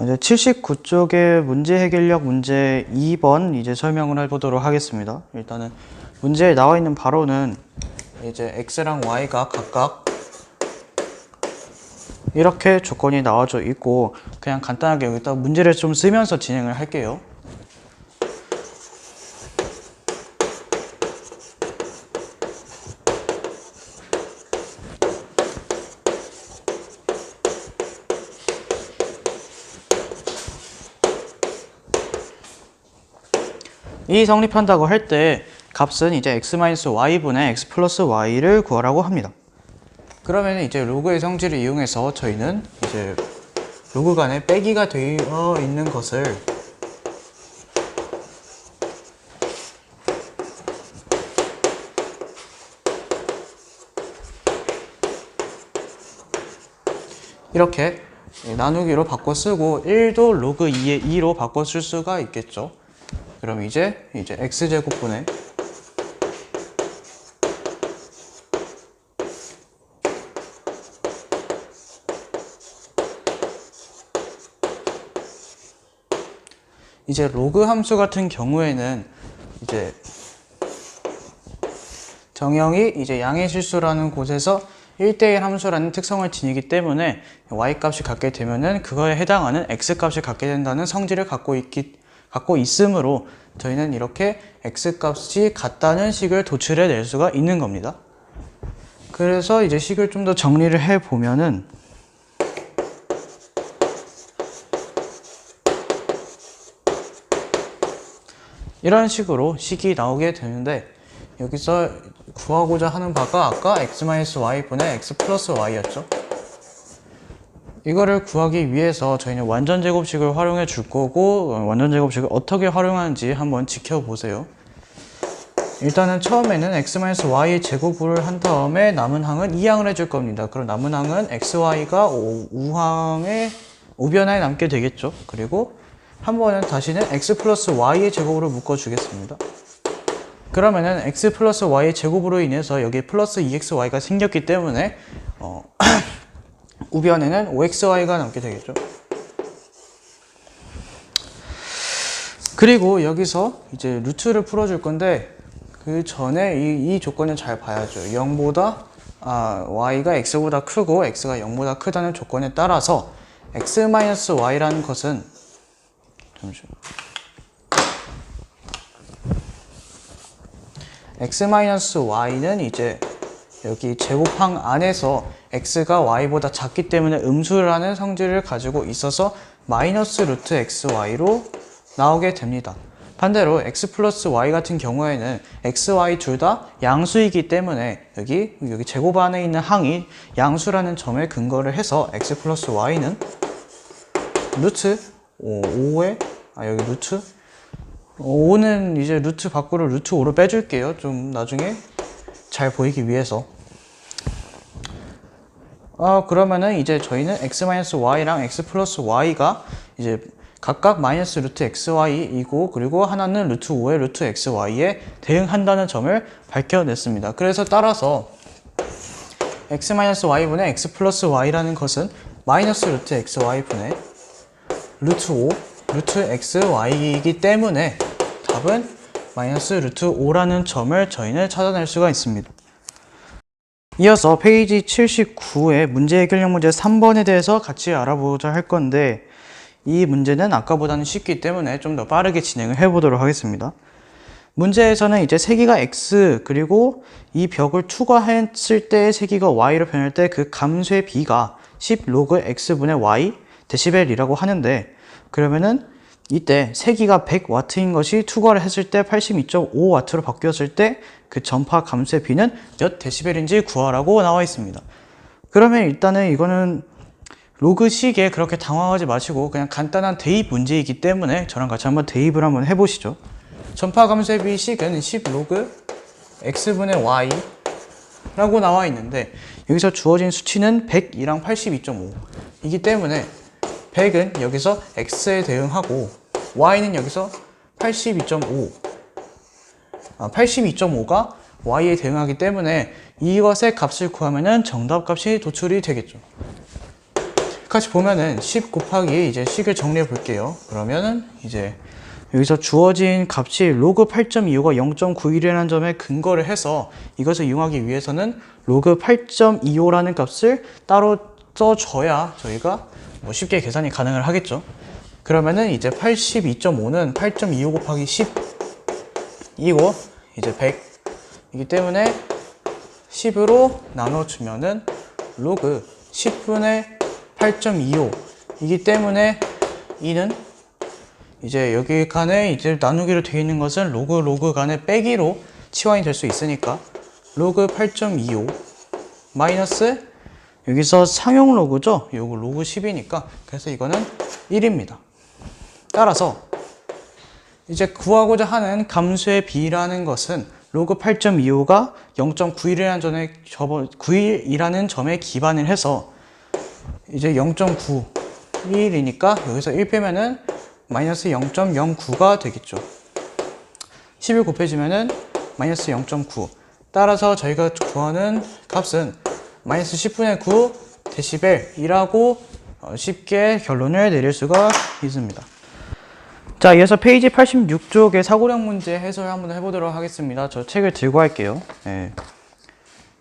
이제 79쪽의 문제 해결력 문제 2번 이제 설명을 해보도록 하겠습니다. 일단은 문제에 나와 있는 바로는 이제 x랑 y가 각각 이렇게 조건이 나와져 있고, 그냥 간단하게 여기다 문제를 좀 쓰면서 진행을 할게요. 이 성립한다고 할 때 값은 이제 x-y분의 x 플러스 y를 구하라고 합니다. 그러면 이제 로그의 성질을 이용해서 저희는 이제 로그 간에 빼기가 되어 있는 것을 이렇게 나누기로 바꿔 쓰고 1도 로그 2의 2로 바꿔 쓸 수가 있겠죠. 그럼 이제 x제곱분의 이제 로그 함수 같은 경우에는 이제 정형이 이제 양의 실수라는 곳에서 1대1 함수라는 특성을 지니기 때문에 y 값이 같게 되면은 그거에 해당하는 x 값이 같게 된다는 성질을 갖고 있으므로 저희는 이렇게 x 값이 같다는 식을 도출해 낼 수가 있는 겁니다. 그래서 이제 식을 좀 더 정리를 해 보면은 이런 식으로 식이 나오게 되는데, 여기서 구하고자 하는 바가 아까 x-y분의 x 플러스 y였죠. 이거를 구하기 위해서 저희는 완전 제곱식을 활용해 줄 거고, 완전 제곱식을 어떻게 활용하는지 한번 지켜보세요. 일단은 처음에는 x-y의 제곱을 한 다음에 남은 항은 2항을 해줄 겁니다. 그럼 남은 항은 xy가 우변에 남게 되겠죠. 그리고 한 번은 다시는 x 플러스 y의 제곱으로 묶어주겠습니다. 그러면은 x 플러스 y의 제곱으로 인해서 여기 플러스 2xy가 생겼기 때문에 우변에는 5xy가 남게 되겠죠. 그리고 여기서 이제 루트를 풀어줄 건데, 그 전에 이 조건을 잘 봐야죠. 0보다 y가 x보다 크고 x가 0보다 크다는 조건에 따라서 x-y라는 것은 x-y는 이제 여기 제곱항 안에서 x가 y보다 작기 때문에 음수라는 성질을 가지고 있어서 마이너스 루트 xy로 나오게 됩니다. 반대로 x 플러스 y 같은 경우에는 x, y 둘 다 양수이기 때문에 여기 제곱 안에 있는 항이 양수라는 점에 근거를 해서 x 플러스 y는 루트 5에 여기 루트 5는 이제 루트 밖으로 루트 5로 빼줄게요. 좀 나중에 잘 보이기 위해서. 그러면은 이제 저희는 x-y랑 x 플러스 y가 이제 각각 마이너스 루트 xy이고, 그리고 하나는 루트 5의 루트 xy에 대응한다는 점을 밝혀냈습니다. 그래서 따라서 x-y분의 x 플러스 y라는 것은 마이너스 루트 xy분의 루트 5 루트 xy이기 때문에 답은 마이너스 루트 5라는 점을 저희는 찾아낼 수가 있습니다. 이어서 페이지 79의 문제 해결력 문제 3번에 대해서 같이 알아보자 할 건데, 이 문제는 아까보다는 쉽기 때문에 좀 더 빠르게 진행을 해보도록 하겠습니다. 문제에서는 이제 세기가 x, 그리고 이 벽을 투과했을 때 세기가 y로 변할 때 그 감소의 비가 10 로그 x분의 y 데시벨이라고 하는데, 그러면은 이때 세기가 100W인 것이 투과를 했을 때 82.5W로 바뀌었을 때 그 전파 감소의 비는 몇 데시벨인지 구하라고 나와 있습니다. 그러면 일단은 이거는 로그식에 그렇게 당황하지 마시고 그냥 간단한 대입 문제이기 때문에 저랑 같이 한번 대입을 한번 해보시죠. 전파 감소의 비 식은 10 로그 x분의 y 라고 나와 있는데, 여기서 주어진 수치는 100이랑 82.5 이기 때문에 100은 여기서 x에 대응하고 y는 여기서 82.5 82.5가 y에 대응하기 때문에 이것의 값을 구하면은 정답값이 도출이 되겠죠. 같이 보면은 10 곱하기 이제 식을 정리해 볼게요. 그러면은 이제 여기서 주어진 값이 로그 8.25가 0.91이라는 점에 근거를 해서 이것을 이용하기 위해서는 로그 8.25라는 값을 따로 써줘야 저희가 뭐 쉽게 계산이 가능을 하겠죠. 그러면은 이제 82.5는 8.25 곱하기 10이고 이제 100이기 때문에 10으로 나눠주면은 로그 10분의 8.25이기 때문에 이는 이제 여기 간에 이제 나누기로 되어 있는 것은 로그 간에 빼기로 치환이 될 수 있으니까 로그 8.25 마이너스 여기서 상용 로그죠? 요거 로그 10이니까 그래서 이거는 1입니다. 따라서 이제 구하고자 하는 감수의 비라는 것은 로그 8.25가 0.91이라는 점에 기반을 해서 이제 0.91이니까 여기서 1 빼면은 마이너스 0.09가 되겠죠. 10을 곱해주면은 마이너스 0.9. 따라서 저희가 구하는 값은 마이너스 10분의 9 데시벨이라고 쉽게 결론을 내릴 수가 있습니다. 자, 이어서 페이지 86쪽의 사고력 문제 해설 한번 해보도록 하겠습니다. 저 책을 들고 할게요. 네.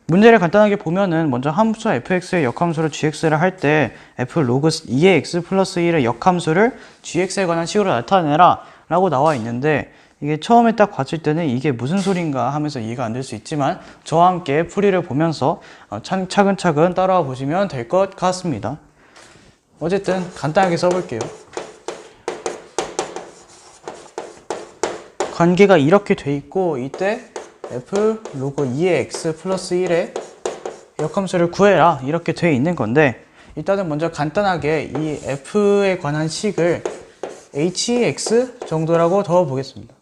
문제를 간단하게 보면은 먼저 함수 fx의 역함수를 gx를 할 때 f 로그 2의 x 플러스 1의 역함수를 gx에 관한 식으로 나타내라 라고 나와 있는데 이게 처음에 딱 봤을 때는 이게 무슨 소린가 하면서 이해가 안 될 수 있지만 저와 함께 풀이를 보면서 차근차근 따라와 보시면 될 것 같습니다. 어쨌든 간단하게 써볼게요. 관계가 이렇게 돼 있고 이때 f 로그 2의 x 플러스 1의 역함수를 구해라 이렇게 돼 있는 건데 일단은 먼저 간단하게 이 f에 관한 식을 hx 정도라고 더 보겠습니다.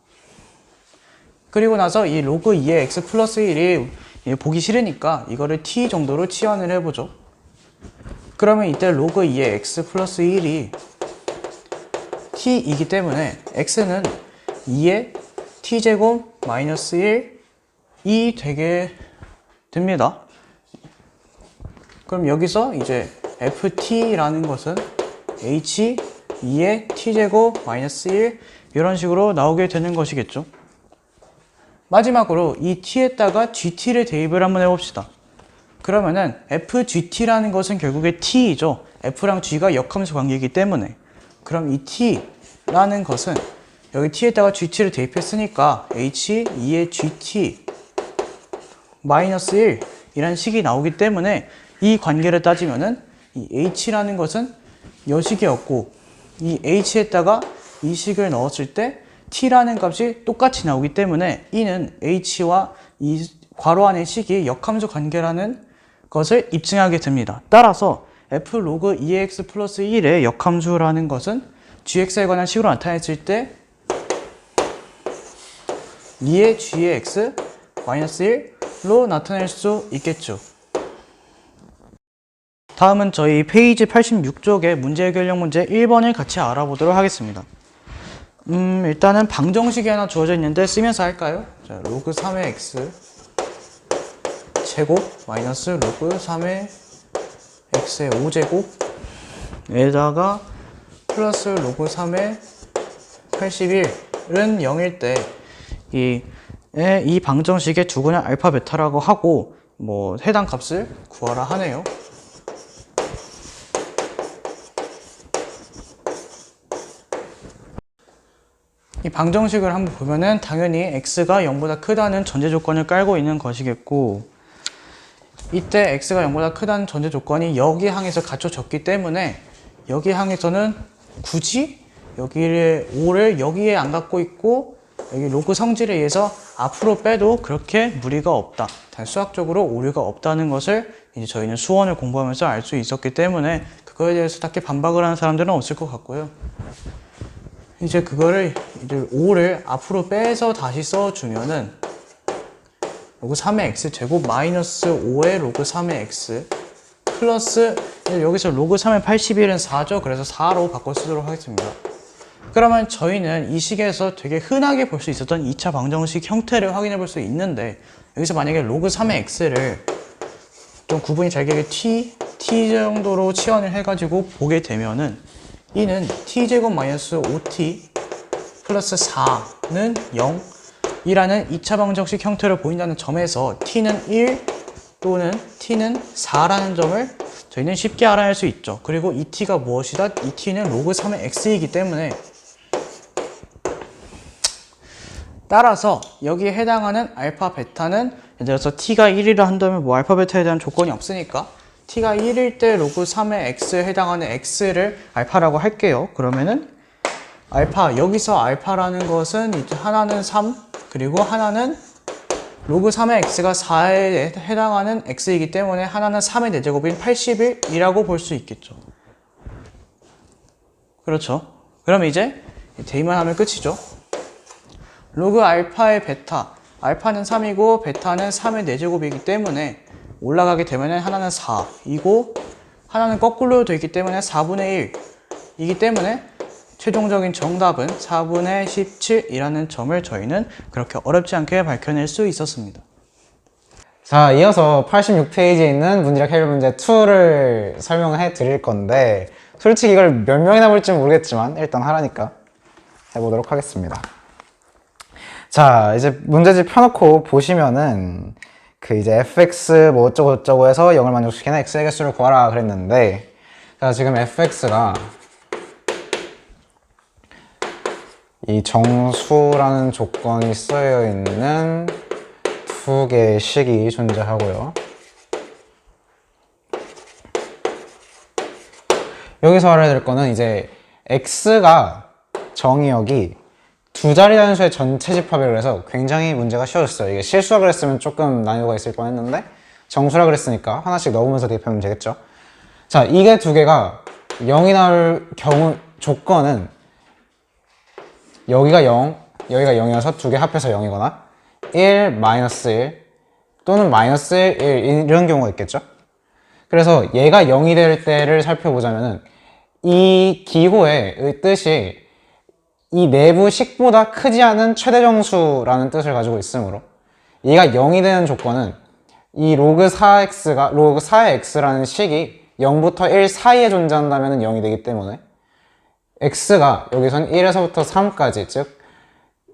그리고 나서 이 로그 2의 x 플러스 1이 보기 싫으니까 이거를 t 정도로 치환을 해보죠. 그러면 이때 로그 2의 x 플러스 1이 t이기 때문에 x는 2의 t제곱 마이너스 1이 되게 됩니다. 그럼 여기서 이제 ft라는 것은 h 2의 t제곱 마이너스 1 이런 식으로 나오게 되는 것이겠죠. 마지막으로 이 t에다가 gt를 대입을 한번 해봅시다. 그러면은 fgt라는 것은 결국에 t이죠. f랑 g가 역함수 관계이기 때문에 그럼 이 t라는 것은 여기 t에다가 gt를 대입했으니까 h 2의 gt 마이너스 1 이라는 식이 나오기 때문에 이 관계를 따지면은 이 h라는 것은 여식이었고 이 h에다가 이 식을 넣었을 때 t라는 값이 똑같이 나오기 때문에 이는 h와 이 괄호 안의 식이 역함수 관계라는 것을 입증하게 됩니다. 따라서 f 로그 2x 플러스 1의 역함수라는 것은 gx에 관한 식으로 나타냈을 때 2의 g의 x 마이너스 1로 나타낼 수 있겠죠. 다음은 저희 페이지 86쪽의 문제 해결형 문제 1번을 같이 알아보도록 하겠습니다. 일단은 방정식이 하나 주어져 있는데 쓰면서 할까요? 자, 로그 3의 x 제곱 마이너스 로그 3의 x의 5제곱에다가 플러스 로그 3의 81은 0일 때 이 방정식의 두근을 알파 베타라고 하고 뭐 해당 값을 구하라 하네요. 이 방정식을 한번 보면은 당연히 x가 0보다 크다는 전제 조건을 깔고 있는 것이겠고 이때 x가 0보다 크다는 전제 조건이 여기 항에서 갖춰졌기 때문에 여기 항에서는 굳이 여기를 5를 여기에 안 갖고 있고 여기 로그 성질에 의해서 앞으로 빼도 그렇게 무리가 없다. 수학적으로 오류가 없다는 것을 이제 저희는 수원을 공부하면서 알 수 있었기 때문에 그거에 대해서 딱히 반박을 하는 사람들은 없을 것 같고요. 이제 그거를 이제 5를 앞으로 빼서 다시 써주면은 로그 3의 x 제곱 마이너스 5의 로그 3의 x 플러스 여기서 로그 3의 81은 4죠. 그래서 4로 바꿔 쓰도록 하겠습니다. 그러면 저희는 이 식에서 되게 흔하게 볼 수 있었던 2차 방정식 형태를 확인해 볼 수 있는데, 여기서 만약에 로그 3의 x를 좀 구분이 잘 되게 t 정도로 치환을 해가지고 보게 되면은 이는 t제곱 마이너스 5t 플러스 4는 0 이라는 2차 방정식 형태로 보인다는 점에서 t는 1 또는 t는 4라는 점을 저희는 쉽게 알아낼 수 있죠. 그리고 이 t가 무엇이다? 이 t는 로그 3의 x이기 때문에, 따라서 여기에 해당하는 알파 베타는, 예를 들어서 t가 1이라 한다면 뭐 알파 베타에 대한 조건이 없으니까 t가 1일 때 로그 3의 x에 해당하는 x를 알파라고 할게요. 그러면은 알파, 여기서 알파라는 것은 이제 하나는 3 그리고 하나는 로그 3의 x가 4에 해당하는 x이기 때문에 하나는 3의 4제곱인 81이라고 볼 수 있겠죠. 그렇죠. 그럼 이제 대입만 하면 끝이죠. 로그 알파의 베타, 알파는 3이고 베타는 3의 4제곱이기 때문에 올라가게 되면 하나는 4이고 하나는 거꾸로 되어 있기 때문에 4분의 1이기 때문에 최종적인 정답은 4분의 17이라는 점을 저희는 그렇게 어렵지 않게 밝혀낼 수 있었습니다. 자, 이어서 86페이지에 있는 문제력 해결 문제 2를 설명해 드릴 건데, 솔직히 이걸 몇 명이나 볼지 모르겠지만 일단 하라니까 해보도록 하겠습니다. 자, 이제 문제집 펴놓고 보시면은 그 이제 fx 뭐 어쩌고 해서 0을 만족시키는 x의 개수를 구하라 그랬는데, 자, 지금 fx가 이 정수라는 조건이 쓰여 있는 두 개의 식이 존재하고요. 여기서 알아야 될 거는 이제 x가 정의역이 두 자리 단수의 전체 집합이라 그래서 굉장히 문제가 쉬워졌어요. 이게 실수라 그랬으면 조금 난이도가 있을 뻔했는데 정수라 그랬으니까 하나씩 넣으면서 대입하면 되겠죠. 자, 이게 두 개가 0이 나올 경우 조건은 여기가 0, 여기가 0이어서 두 개 합해서 0이거나 1, 마이너스 1 또는 마이너스 1 이런 경우가 있겠죠. 그래서 얘가 0이 될 때를 살펴보자면은 이 기호의 뜻이 이 내부 식보다 크지 않은 최대 정수라는 뜻을 가지고 있으므로 얘가 0이 되는 조건은 이 로그 4의 x라는 식이 0부터 1 사이에 존재한다면 0이 되기 때문에 x가 여기선 1에서부터 3까지, 즉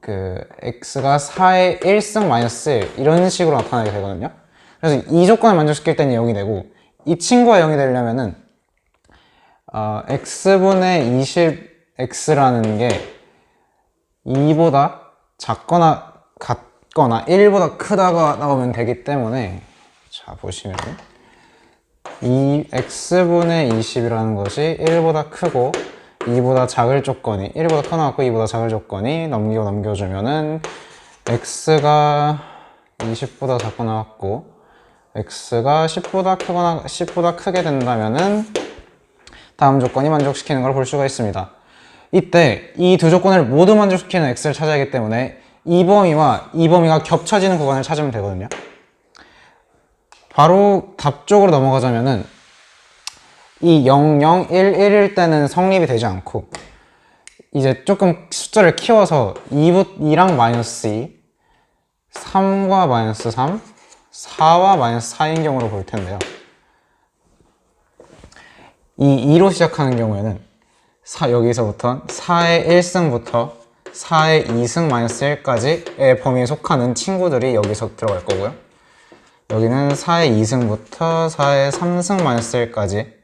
그 x가 4의 1승 마이너스 1 이런 식으로 나타나게 되거든요. 그래서 이 조건을 만족시킬 때는 0이 되고, 이 친구가 0이 되려면은 x분의 20x라는 게 2보다 작거나 같거나 1보다 크다가 나오면 되기 때문에, 자 보시면 이 x분의 20이라는 것이 1보다 크고 2보다 작을 조건이, 1보다 크 나왔고 2보다 작을 조건이 넘겨주면은 x가 20보다 작고 나왔고 x가 10보다 크게 된다면은 다음 조건이 만족시키는 걸 볼 수가 있습니다. 이때 이 두 조건을 모두 만족시키는 x를 찾아야 하기 때문에 이 범위와 이 범위가 겹쳐지는 구간을 찾으면 되거든요. 바로 답 쪽으로 넘어가자면은 이 0, 0, 1, 1일 때는 성립이 되지 않고, 이제 조금 숫자를 키워서 2랑 마이너스 2, 3과 마이너스 3, 4와 마이너스 4인 경우로 볼 텐데요. 이 2로 시작하는 경우에는 여기서부터 4의 1승부터 4의 2승 마이너스 1까지의 범위에 속하는 친구들이 여기서 들어갈 거고요. 여기는 4의 2승부터 4의 3승 마이너스 1까지,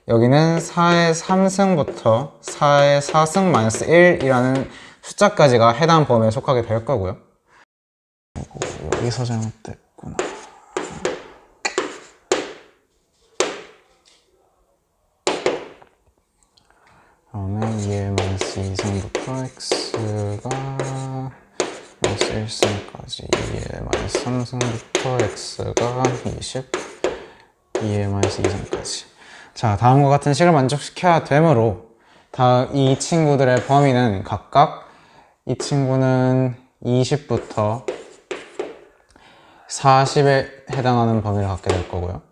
여기는 4의 3승부터 4의 4승 마이너스 1이라는 숫자까지가 해당 범위에 속하게 될 거고요. 여기서 잘못됐구나. 다음에 2의 마이너스 2승부터 x가 마이너스 1승까지, 2의 마이너스 3승부터 x가 20, 2의 마이너스 2승까지. 자, 다음과 같은 식을 만족시켜야 되므로 이 친구들의 범위는 각각, 이 친구는 20부터 40에 해당하는 범위를 갖게 될 거고요.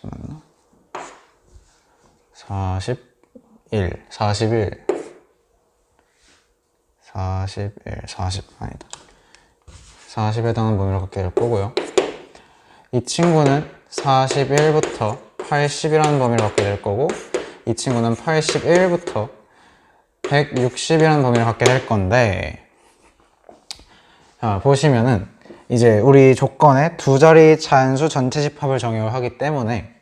맞나? 41, 41, 40 아니다. 40에 해당하는 범위를 갖게 될 거고요. 이 친구는 41부터 80이라는 범위를 갖게 될 거고, 이 친구는 81부터 160이라는 범위를 갖게 될 건데, 자, 보시면은 이제 우리 조건에 두 자리 차함수 전체 집합을 정의를 하기 때문에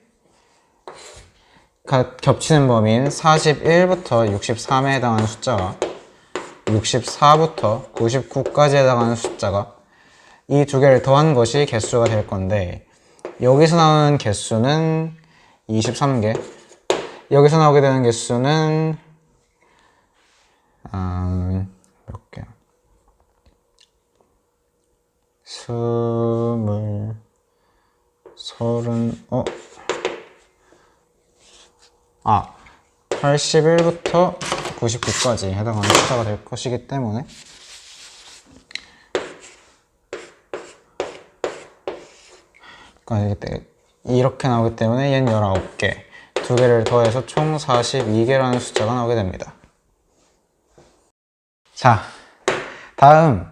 겹치는 범위인 41부터 63에 해당하는 숫자가 64부터 99까지 해당하는 숫자가 이 두 개를 더한 것이 개수가 될 건데, 여기서 나오는 개수는 23개, 여기서 나오게 되는 개수는 몇 개? 81부터 99까지 해당하는 숫자가 될 것이기 때문에 이렇게 나오기 때문에 얘는 19개, 두 개를 더해서 총 42개라는 숫자가 나오게 됩니다. 자, 다음은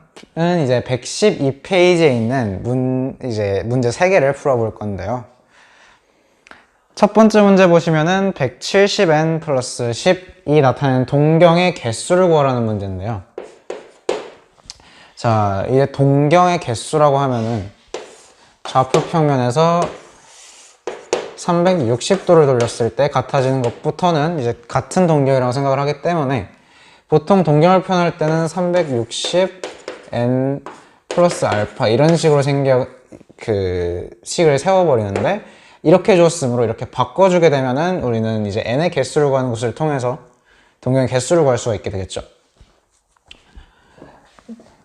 이제 112페이지에 있는 문제 3개를 풀어볼 건데요. 첫 번째 문제 보시면은 170n 플러스 10이 나타내는 동경의 개수를 구하라는 문제인데요. 자, 이제 동경의 개수라고 하면은 좌표 평면에서 360도를 돌렸을 때 같아지는 것부터는 이제 같은 동경이라고 생각을 하기 때문에, 보통 동경을 표현할 때는 360n 플러스 알파 이런 식으로 식을 세워버리는데, 이렇게 줬으므로 이렇게 바꿔주게 되면은 우리는 이제 n의 개수를 구하는 것을 통해서 동경의 개수를 구할 수가 있게 되겠죠.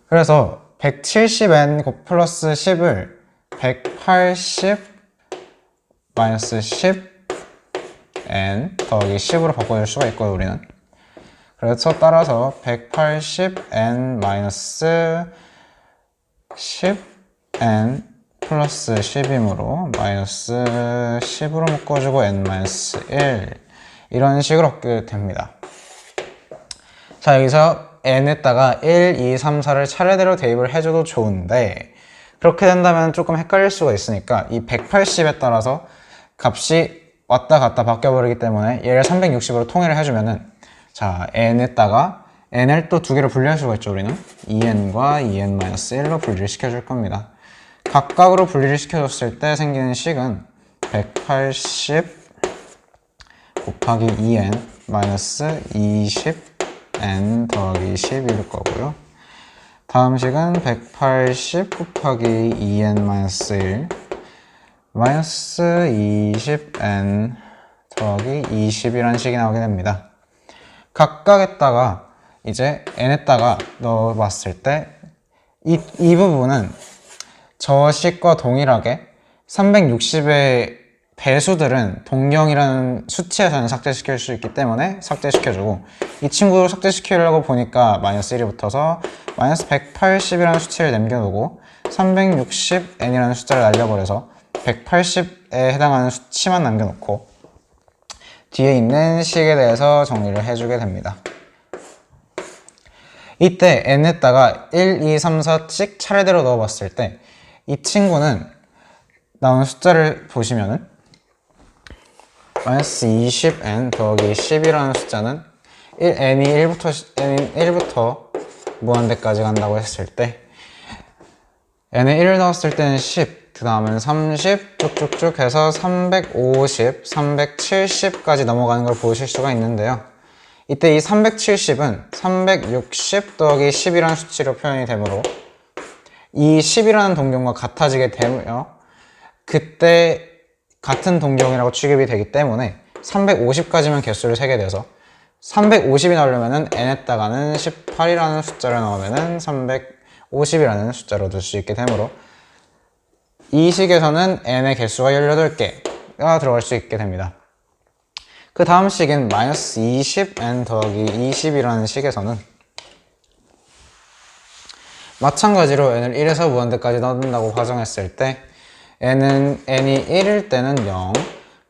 그래서 170n 플러스 10을 180 마이너스 10n 더하기 10으로 바꿔줄 수가 있고요, 우리는. 그래서 따라서 180n 마이너스 10n 플러스 10이므로 마이너스 10으로 묶어주고 n 마이너스 1 이런 식으로 얻게 됩니다. 자, 여기서 n에다가 1, 2, 3, 4를 차례대로 대입을 해줘도 좋은데, 그렇게 된다면 조금 헷갈릴 수가 있으니까 이 180에 따라서 값이 왔다 갔다 바뀌어버리기 때문에 얘를 360으로 통일을 해주면은, 자, n에다가 n을 또 두 개로 분리할 수가 있죠. 우리는 2n과 2n-1로 분리를 시켜줄 겁니다. 각각으로 분리를 시켜줬을 때 생기는 식은 180 곱하기 2n 마이너스 20n 더하기 10일 거고요. 다음 식은 180 곱하기 2n-1 마이너스 20n 더하기 20이라는 식이 나오게 됩니다. 각각에다가 이제 n에다가 넣어봤을 때 이 부분은 저 식과 동일하게 360의 배수들은 동경이라는 수치에서는 삭제시킬 수 있기 때문에 삭제시켜주고, 이 친구를 삭제시키려고 보니까 마이너스 1이 붙어서 마이너스 180이라는 수치를 남겨두고 360n이라는 숫자를 날려버려서 180에 해당하는 수치만 남겨놓고 뒤에 있는 식에 대해서 정리를 해주게 됩니다. 이때 n에다가 1, 2, 3, 4씩 차례대로 넣어봤을 때 이 친구는 나오는 숫자를 보시면은 마이너스 20n 더하기 10이라는 숫자는 n이 1부터 무한대까지 간다고 했을 때, n에 1을 넣었을 때는 10, 그 다음은 30 쭉쭉쭉 해서 350, 370까지 넘어가는 걸 보실 수가 있는데요. 이때 이 370은 360 더하기 10이라는 수치로 표현이 되므로 이 10이라는 동경과 같아지게 되며, 그때 같은 동경이라고 취급이 되기 때문에 350까지만 개수를 세게 돼서 350이 나오려면 n에다가는 18이라는 숫자를 넣으면 350이라는 숫자로 둘 수 있게 되므로 이 식에서는 n의 개수가 18개가 들어갈 수 있게 됩니다. 그 다음 식인 마이너스 20n 더하기 20이라는 식에서는 마찬가지로 n을 1에서 무한대까지 넣는다고 가정했을 때 n이 1일 때는 0,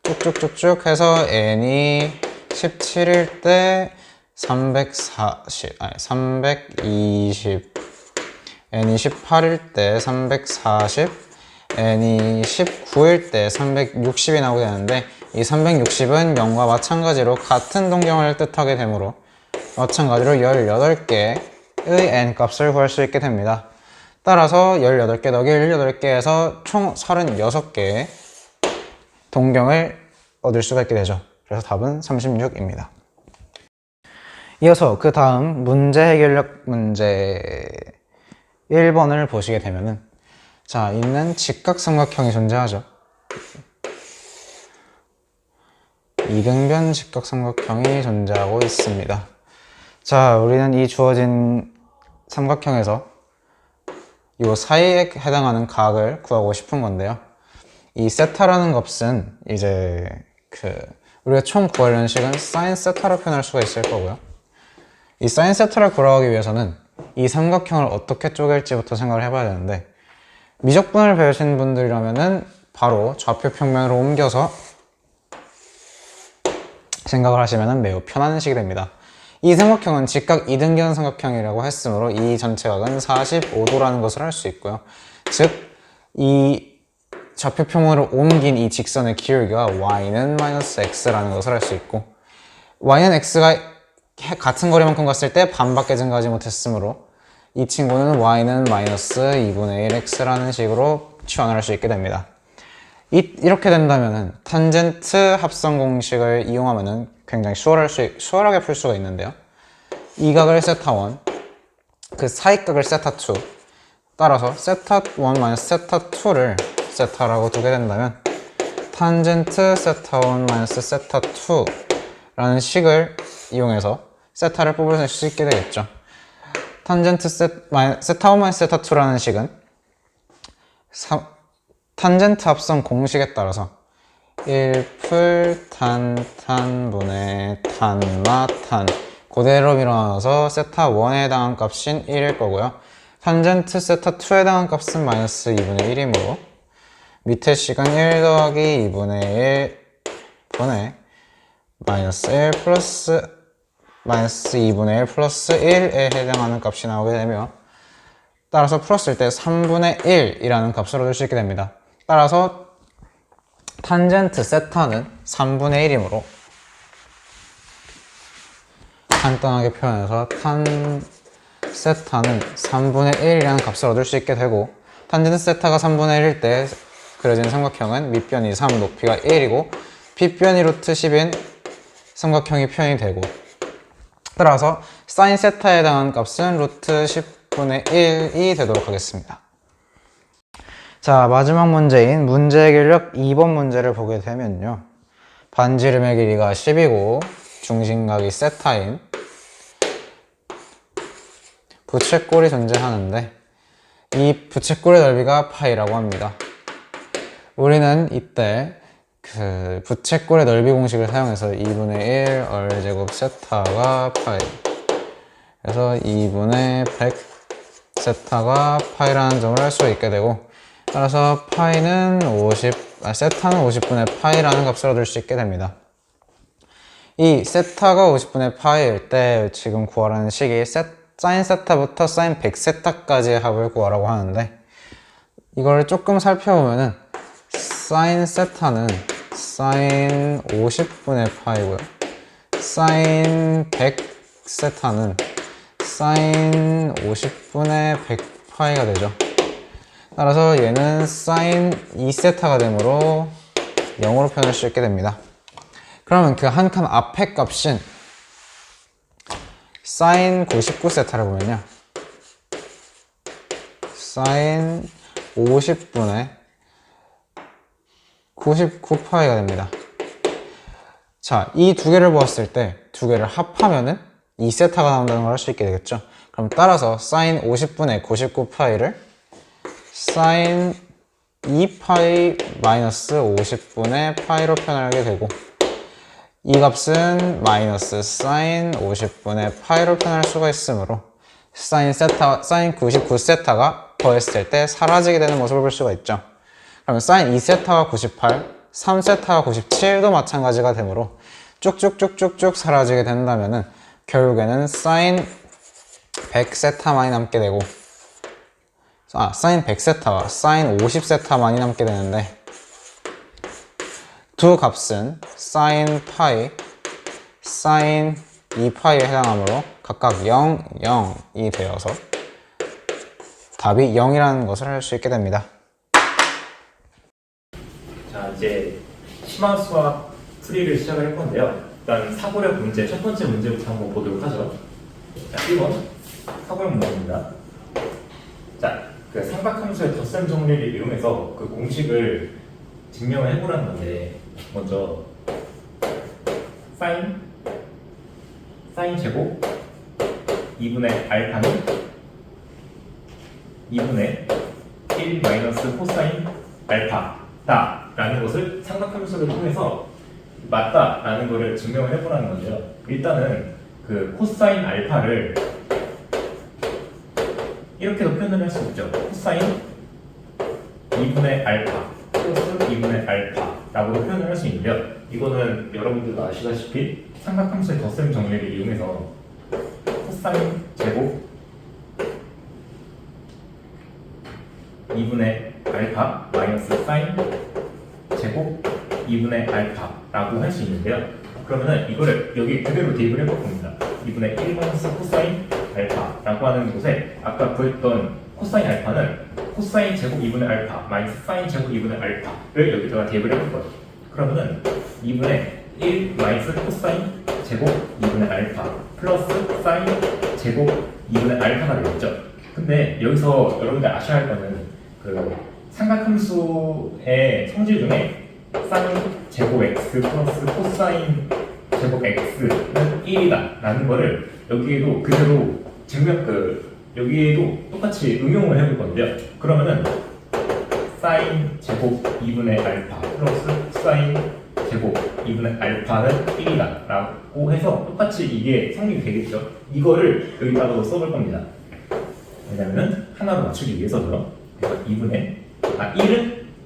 쭉쭉쭉쭉 해서 n이 17일 때 320, n이 18일 때 340, n이 19일 때 360이 나오게 되는데, 이 360은 0과 마찬가지로 같은 동경을 뜻하게 되므로 마찬가지로 18개의 n 값을 구할 수 있게 됩니다. 따라서 18개 더하기 18개에서 총 36개의 동경을 얻을 수가 있게 되죠. 그래서 답은 36입니다. 이어서 그 다음 문제 해결력 문제 1번을 보시게 되면은, 자, 있는 직각삼각형이 존재하죠. 이등변 직각삼각형이 존재하고 있습니다. 자, 우리는 이 주어진 삼각형에서 이 사이에 해당하는 각을 구하고 싶은 건데요. 이 세타라는 값은 이제 우리가 총 구하려는 식은 사인 세타로 표현할 수가 있을 거고요. 이 사인 세타를 구하기 위해서는 이 삼각형을 어떻게 쪼갤지부터 생각을 해봐야 되는데, 미적분을 배우신 분들이라면은 바로 좌표 평면으로 옮겨서 생각을 하시면 매우 편한 식이 됩니다. 이 삼각형은 직각 이등변 삼각형이라고 했으므로 이 전체 각은 45도라는 것을 알 수 있고요. 즉, 이 좌표 평면으로 옮긴 이 직선의 기울기가 y는 마이너스 x라는 것을 알 수 있고, y는 x가 같은 거리만큼 갔을 때 반밖에 증가하지 못했으므로 이 친구는 y는 마이너스 2분의 1x라는 식으로 치환을 할 수 있게 됩니다. 이렇게 된다면은 탄젠트 합성 공식을 이용하면은 굉장히 수월하게 풀 수가 있는데요. 이 각을 세타1, 그 사이각을 세타2, 따라서 세타1 마이너스 세타2를 세타라고 두게 된다면 탄젠트 세타1 마이너스 세타2라는 식을 이용해서 세타를 뽑을 수 있게 되겠죠. 탄젠트 세타1 마이너스 세타2라는 식은 탄젠트 합성 공식에 따라서 1풀 탄분의 탄마탄 그대로 밀어넣어서 세타1에 해당한 값인 1일 거고요. 탄젠트 세타2에 해당한 값은 마이너스 2분의 1이므로 밑에 식은 1 더하기 2분의 1 분의 마이너스 1 플러스 마이너스 2분의 1 플러스 1에 해당하는 값이 나오게 되며, 따라서 풀었을 때 3분의 1이라는 값을 얻을 수 있게 됩니다. 따라서 탄젠트 세타는 3분의 1이므로 간단하게 표현해서 탄 세타는 3분의 1이라는 값을 얻을 수 있게 되고, 탄젠트 세타가 3분의 1일 때 그려진 삼각형은 밑변이 3, 높이가 1이고 빗변이 루트 10인 삼각형이 표현이 되고, 따라서 사인 세타에 해당하는 값은 루트 10분의 1이 되도록 하겠습니다. 자, 마지막 문제인 문제 해결력 2번 문제를 보게 되면요. 반지름의 길이가 10이고 중심각이 세타인 부채꼴이 존재하는데, 이 부채꼴의 넓이가 파이라고 합니다. 우리는 이때 그 부채꼴의 넓이 공식을 사용해서 2분의 1 얼제곱 세타가 파이, 그래서 2분의 100 세타가 파이라는 점을 알 수 있게 되고, 따라서 파이는 세타는 50분의 파이라는 값을 얻을 수 있게 됩니다. 이 세타가 50분의 파이일 때 지금 구하라는 식이 사인 세타부터 사인 100세타까지의 합을 구하라고 하는데, 이걸 조금 살펴보면은 사인 세타는 사인 50분의 파이고요. 사인 100세타는 사인 50분의 100파이가 되죠. 따라서 얘는 사인 2세타가 되므로 0으로 표현할 수 있게 됩니다. 그러면 그 한 칸 앞에 값인 사인 99세타를 보면요, 사인 50분의 99파이가 됩니다. 자, 이 두 개를 보았을 때 두 개를 합하면은 2세타가 나온다는 걸 알 수 있게 되겠죠. 그럼 따라서 사인 50분의 99파이를 사인 2파이 마이너스 50분의 파이로 표현하게 되고, 이 값은 마이너스 사인 50분의 파이로 표현할 수가 있으므로 사인 99세타가 더했을 때 사라지게 되는 모습을 볼 수가 있죠. 그러면 사인 2세타가 98, 3세타 97도 마찬가지가 되므로 쭉쭉쭉쭉쭉 사라지게 된다면은 결국에는 사인 100세타만이 남게 되고, 사인 100세타와 사인 50세타만이 남게 되는데, 두 값은 사인 파이, 사인 2파이에 해당하므로 각각 0, 0이 되어서 답이 0이라는 것을 알 수 있게 됩니다. 자, 이제 심화 수학 풀이를 시작을 할 건데요. 일단 사고력 문제, 첫 번째 문제부터 한번 보도록 하죠. 자, 1번 사고력 문제입니다. 자, 그 삼각함수의 덧셈 정리를 이용해서 그 공식을 증명을 해보라는 건데, 먼저 사인 제곱 2분의 알파는 2분의 1 마이너스 코사인 알파다 라는 것을 삼각함수를 통해서 맞다 라는 것을 증명을 해보라는 건데요. 일단은 그 코사인 알파를 이렇게도 표현을 할 수 있죠. 코사인 2분의 알파 플러스 2분의 알파라고도 표현을 할 수 있는데요. 이거는 여러분들도 아시다시피 삼각함수의 덧셈 정리를 이용해서 코사인 제곱 2분의 알파 마이너스 사인 제곱 2분의 알파라고 할 수 있는데요. 그러면은 이거를 여기 그대로 대입을 해볼 겁니다. 2분의 1 마이너스 코사인 알파라고 하는 곳에 아까 구했던 코사인 알파는 코사인 제곱 2분의 알파 마이너스 사인 제곱 2분의 알파를 여기다가 대입을 해볼 거예요. 그러면은 2분의 1 마이너스 코사인 제곱 2분의 알파 플러스 사인 제곱 2분의 알파가 되겠죠. 근데 여기서 여러분들 아셔야 할 거는 그 삼각함수의 성질 중에 사인 제곱 x 플러스 코사인 제곱 x는 1이다 라는 거를 여기에도 그대로 여기에도 똑같이 응용을 해볼 건데요. 그러면은 사인 제곱 2분의 알파 플러스 사인 제곱 2분의 알파는 1이다 라고 해서 똑같이 이게 성립이 되겠죠. 이거를 여기다가 써볼 겁니다. 왜냐면은 하나로 맞추기 위해서죠. 그래서 1은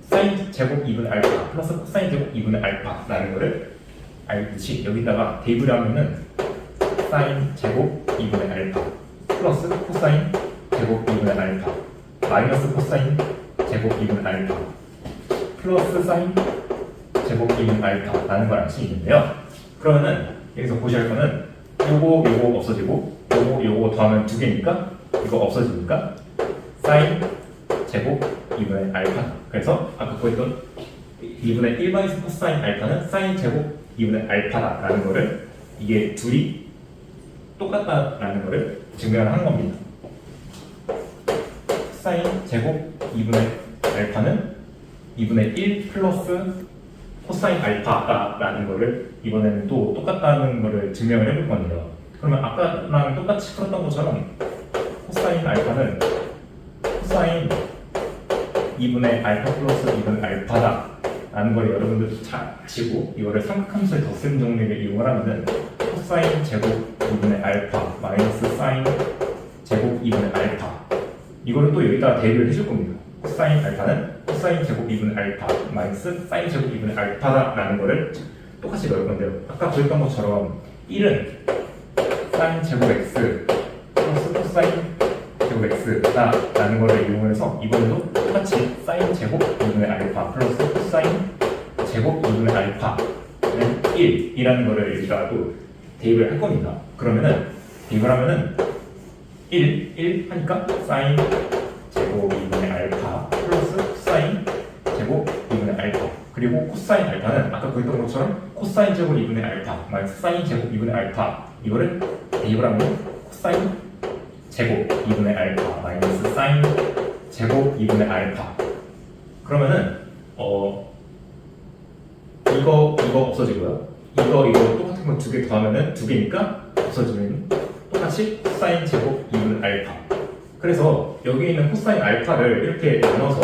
사인 제곱 2분의 알파 플러스 코사인 제곱 2분의 알파라는 거를 알듯이 여기다가 대입을 하면은 사인 제곱 2분의 알파 플러스 코사인 제곱 2분의 알파 마이너스 코사인 제곱 2분의 알파 플러스 사인 제곱 2분의 알파라는 걸 알 수 있는데요. 그러면은 여기서 보셔야 할 거는 요거 없어지고 요거 더하면 2개니까 이거 없어지니까 사인 제곱 2분의 알파. 그래서 아까 구했던 2분의 1 마이너스 코사인 알파는 사인 제곱 2분의 알파다라는 거를 이게 둘이 똑같다라는 거를 증명을 한 겁니다. 사인 제곱 2분의 알파는 2분의 1 플러스 코사인 알파다라는 거를 이번에는 또 똑같다는 거를 증명을 해볼 건데요. 그러면 아까랑 똑같이 풀었던 것처럼 코사인 알파는 코사인 2분의 알파 플러스 2분의 알파다 라는 걸 여러분들도 잘 아시고 이거를 삼각함수의 덧셈 정리를 이용을 하면은 코사인 제곱 2분의 알파 마이너스 사인 제곱 2분의 알파 이거를 또 여기다가 대입을 해줄 겁니다. 코사인 알파는 코사인 제곱 2분의 알파 마이너스 사인 제곱 2분의 알파다 라는 거를 똑같이 넣을 건데요. 아까 보였던 것처럼 1은 사인 제곱 x 플러스 코사인 제곱 x다 라는 거를 이용해서 이번에도 똑같이 사인 제곱 2분의 알파 플러스 코사인 제곱 2분의 알파는 1이라는 거를 여기다가 또 대입을 할 겁니다. 그러면은 대입을 하면은 1 하니까 사인 제곱 2분의 알파 플러스 코사인 제곱 2분의 알파 그리고 코사인 알파는 아까 보였던 것처럼 코사인 제곱 2분의 알파 마이너스 사인 제곱 2분의 알파 이거를 대입을 하면 코사인 제곱 2분의 알파 마이너스 사인 제곱 2분의 알파 그러면은 이거 없어지고요. 이거 똑같은 거 2개 더하면은 2개니까 없어지면 똑같이 코사인 제곱 2분의 알파 그래서 여기 있는 코사인 알파를 이렇게 나눠서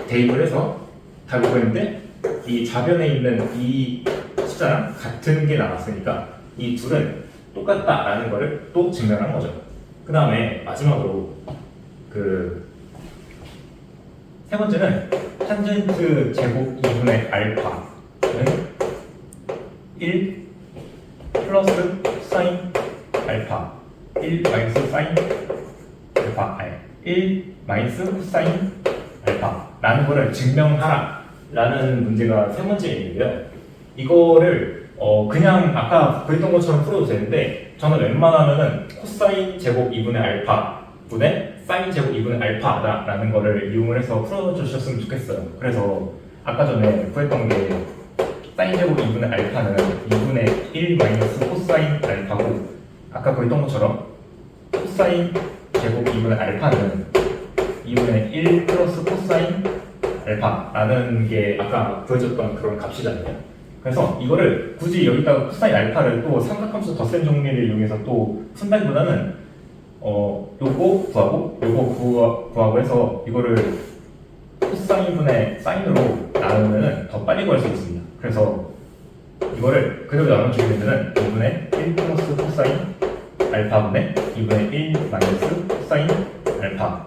대입을 해서 답을 구했는데 이 좌변에 있는 이 숫자랑 같은 게 나왔으니까 이 둘은 똑같다라는 거를 또 증명한 거죠. 그 다음에 마지막으로 그 세 번째는 탄젠트 제곱 2분의 알파는 1 플러스 사인 알파 1 마이너스 사인 알파 1 마이너스 코사인 알파라는 거를 증명하라 라는 문제가 세 번째인데요. 이거를 그냥 아까 그랬던 것처럼 풀어도 되는데 저는 웬만하면은 코사인 제곱 2분의 알파 분의 사인 제곱 2분의 알파다라는 거를 이용을 해서 풀어주셨으면 좋겠어요. 그래서 아까 전에 구했던 게 사인 제곱 2분의 알파는 2분의 1 마이너스 코사인 알파고 아까 그랬던 것처럼 코사인 제곱 2분의 알파는 2분의 1 플러스 코사인 알파라는 게 아까 보여줬던 그런 값이잖아요. 그래서 이거를 굳이 여기다가 코사인 알파를 또 삼각함수 덧셈 정리를 이용해서 또 푼다기보다는 요거 구하고 요거 구하고 해서 이거를 코사인분의 사인으로 나누면은 더 빨리 구할 수 있습니다. 그래서 이거를 그대로 나눠주게 되면은 2분의 1 플러스 코사인 알파분의 2분의 1 마이너스 코사인 알파는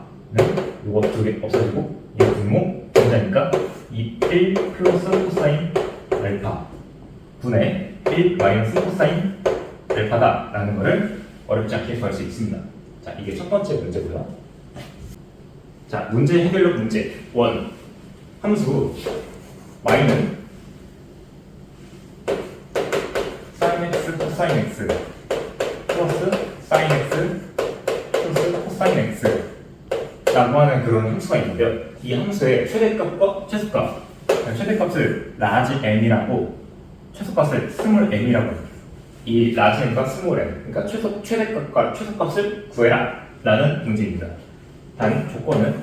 요거 두 개 없어지고 이 분모 분자니까 1 플러스 코사인 알파 분의 1 마이너스 코사인 알파다라는 거를 어렵지 않게 구할 수 있습니다. 자, 이게 첫 번째 문제고요. 자, 문제 해결력 문제 1. 함수 y는 sin x 코사인 x 플러스 sin x 플러스 코사인 x 라고 하는 그런 함수가 있는데요. 이 함수의 최대값과 최소값, 최대값을 라지 m이라고 최소값을 스몰 m이라고 해요. 이 라지 m과 스몰 m, 그러니까 최대값과 최소값을 구해라 라는 문제입니다. 단 조건은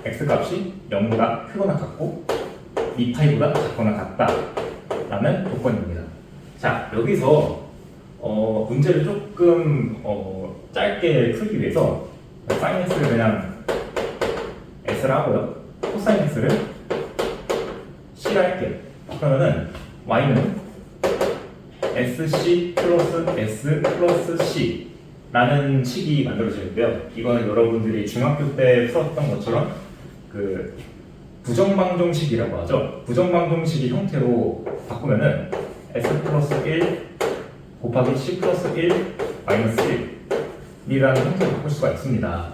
x값이 0보다 크거나 같고 2파이보다 작거나 같다 라는 조건입니다. 자, 여기서 문제를 조금 짧게 풀기 위해서 sin x를 그냥 s를 하고요. 코사인 x를 c라 할게요. 그러면은 y는 sc 플러스 s 플러스 c 라는 식이 만들어지는데요. 이거는 여러분들이 중학교 때 풀었던 것처럼 그 부정방정식이라고 하죠. 부정방정식의 형태로 바꾸면은 s 플러스 1 곱하기 c 플러스 1 마이너스 1이라는 형태로 바꿀 수가 있습니다.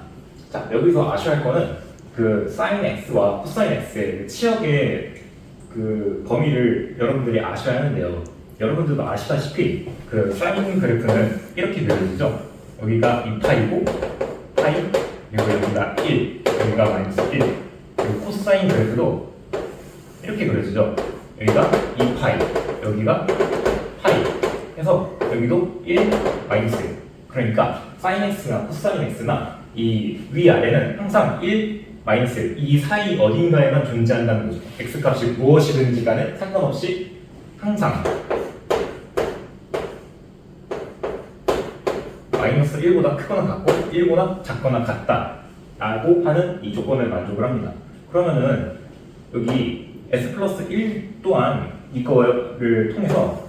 자, 여기서 아셔야 할 거는 그 sin x와 코사인 x의 치역의 그 범위를 여러분들이 아셔야 하는데요. 여러분들도 아시다시피 그 사인 그래프는 이렇게 그려지죠. 여기가 2파이고 파이, 그리고 여기가 1, 여기가 마이너스 1. 그리고 코사인 그래프도 이렇게 그려지죠. 여기가 2파이, 여기가 파이 해서 여기도 1, 마이너스 1. 그러니까 사인 x나 코사인 x나 이 위아래는 항상 1, 마이너스 1, 이 사이 어딘가에만 존재한다는 거죠. x값이 무엇이든지 간에 상관없이 항상 마이너스 1보다 크거나 같고 1보다 작거나 같다 라고 하는 이 조건을 만족을 합니다. 그러면은 여기 s 플러스 1 또한 이거를 통해서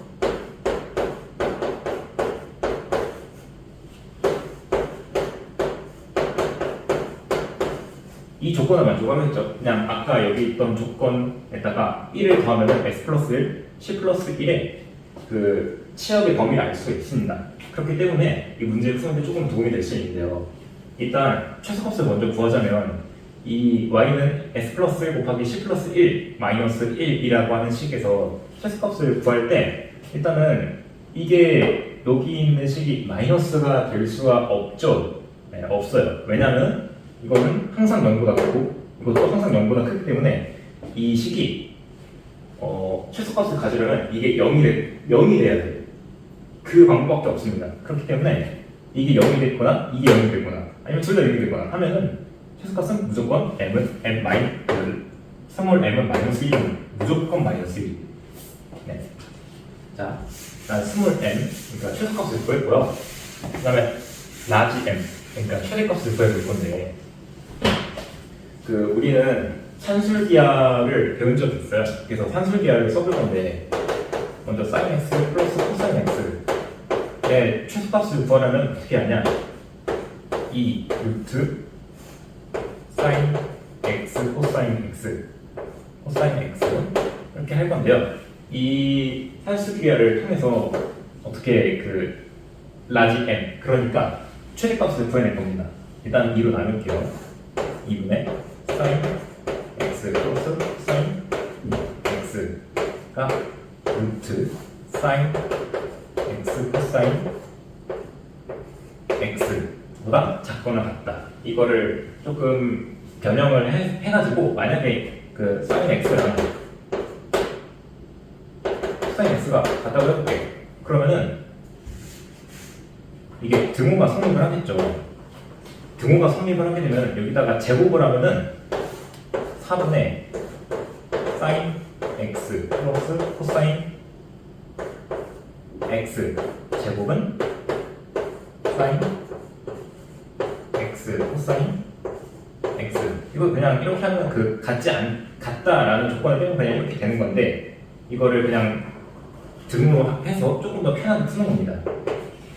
이 조건을 만족하면서 그냥 아까 여기 있던 조건에다가 1을 더하면 s 플러스 1, c 플러스 1의 그 치역의 범위를 알 수가 있습니다. 그렇기 때문에 이 문제를 푸는데 조금 도움이 될 수 있는데요. 일단 최소값을 먼저 구하자면 이 y는 s 플러스 1 곱하기 c 플러스 1 마이너스 1이라고 하는 식에서 최소값을 구할 때 일단은 이게 여기 있는 식이 마이너스가 될 수가 없죠. 네, 없어요. 왜냐하면 이거는 항상 0보다 크고 이것도 항상 0보다 크기 때문에 이 식이 최소값을 가지려면 이게 0이 돼야 돼요. 그 방법밖에 없습니다. 그렇기 때문에 이게 0이 됐거나 이게 0이 됐거나 아니면 둘 다 0이 됐거나 하면은 최소값은 무조건 스몰 m은 마이너스 1은 무조건 마이너스 1. 네. 자, 스몰 m 그러니까 최소값을 구했고요. 그 다음에 라지 m 그러니까 최대값을 구해볼 건데 그 우리는 산술기하를 배운 적이 있어요. 그래서 산술기하를 써볼 건데 먼저 sin x 플러스 코사인 x의 최소값을 구하려면 어떻게 하냐? 2 루트 sin x 코사인 x 코사인 x 이렇게 할 건데요. 이 산수 기하를 통해서 어떻게 그 라지 n 그러니까 최대값을 구해낼 겁니다. 일단 2로 나눌게요. 2분의 사인 x 플러스 사인 x가 루트 사인 x 코사인 x보다 작거나 같다. 이거를 조금 변형을 해가지고 만약에 그 사인 x랑 사인 x가 같다고 해볼게. 그러면은 이게 등호가 성립을 하겠죠. 등호가 성립을 하게 되면 여기다가 제곱을 하면은 4분의 사인 x 플러스 코사인 x 제곱은 사인 x 코사인 x. 이거 그냥 이렇게 하면 그 같다라는 조건을 빼면 그냥 이렇게 되는 건데 이거를 그냥 등으로 해서 조금 더 편하게 쓰는 겁니다.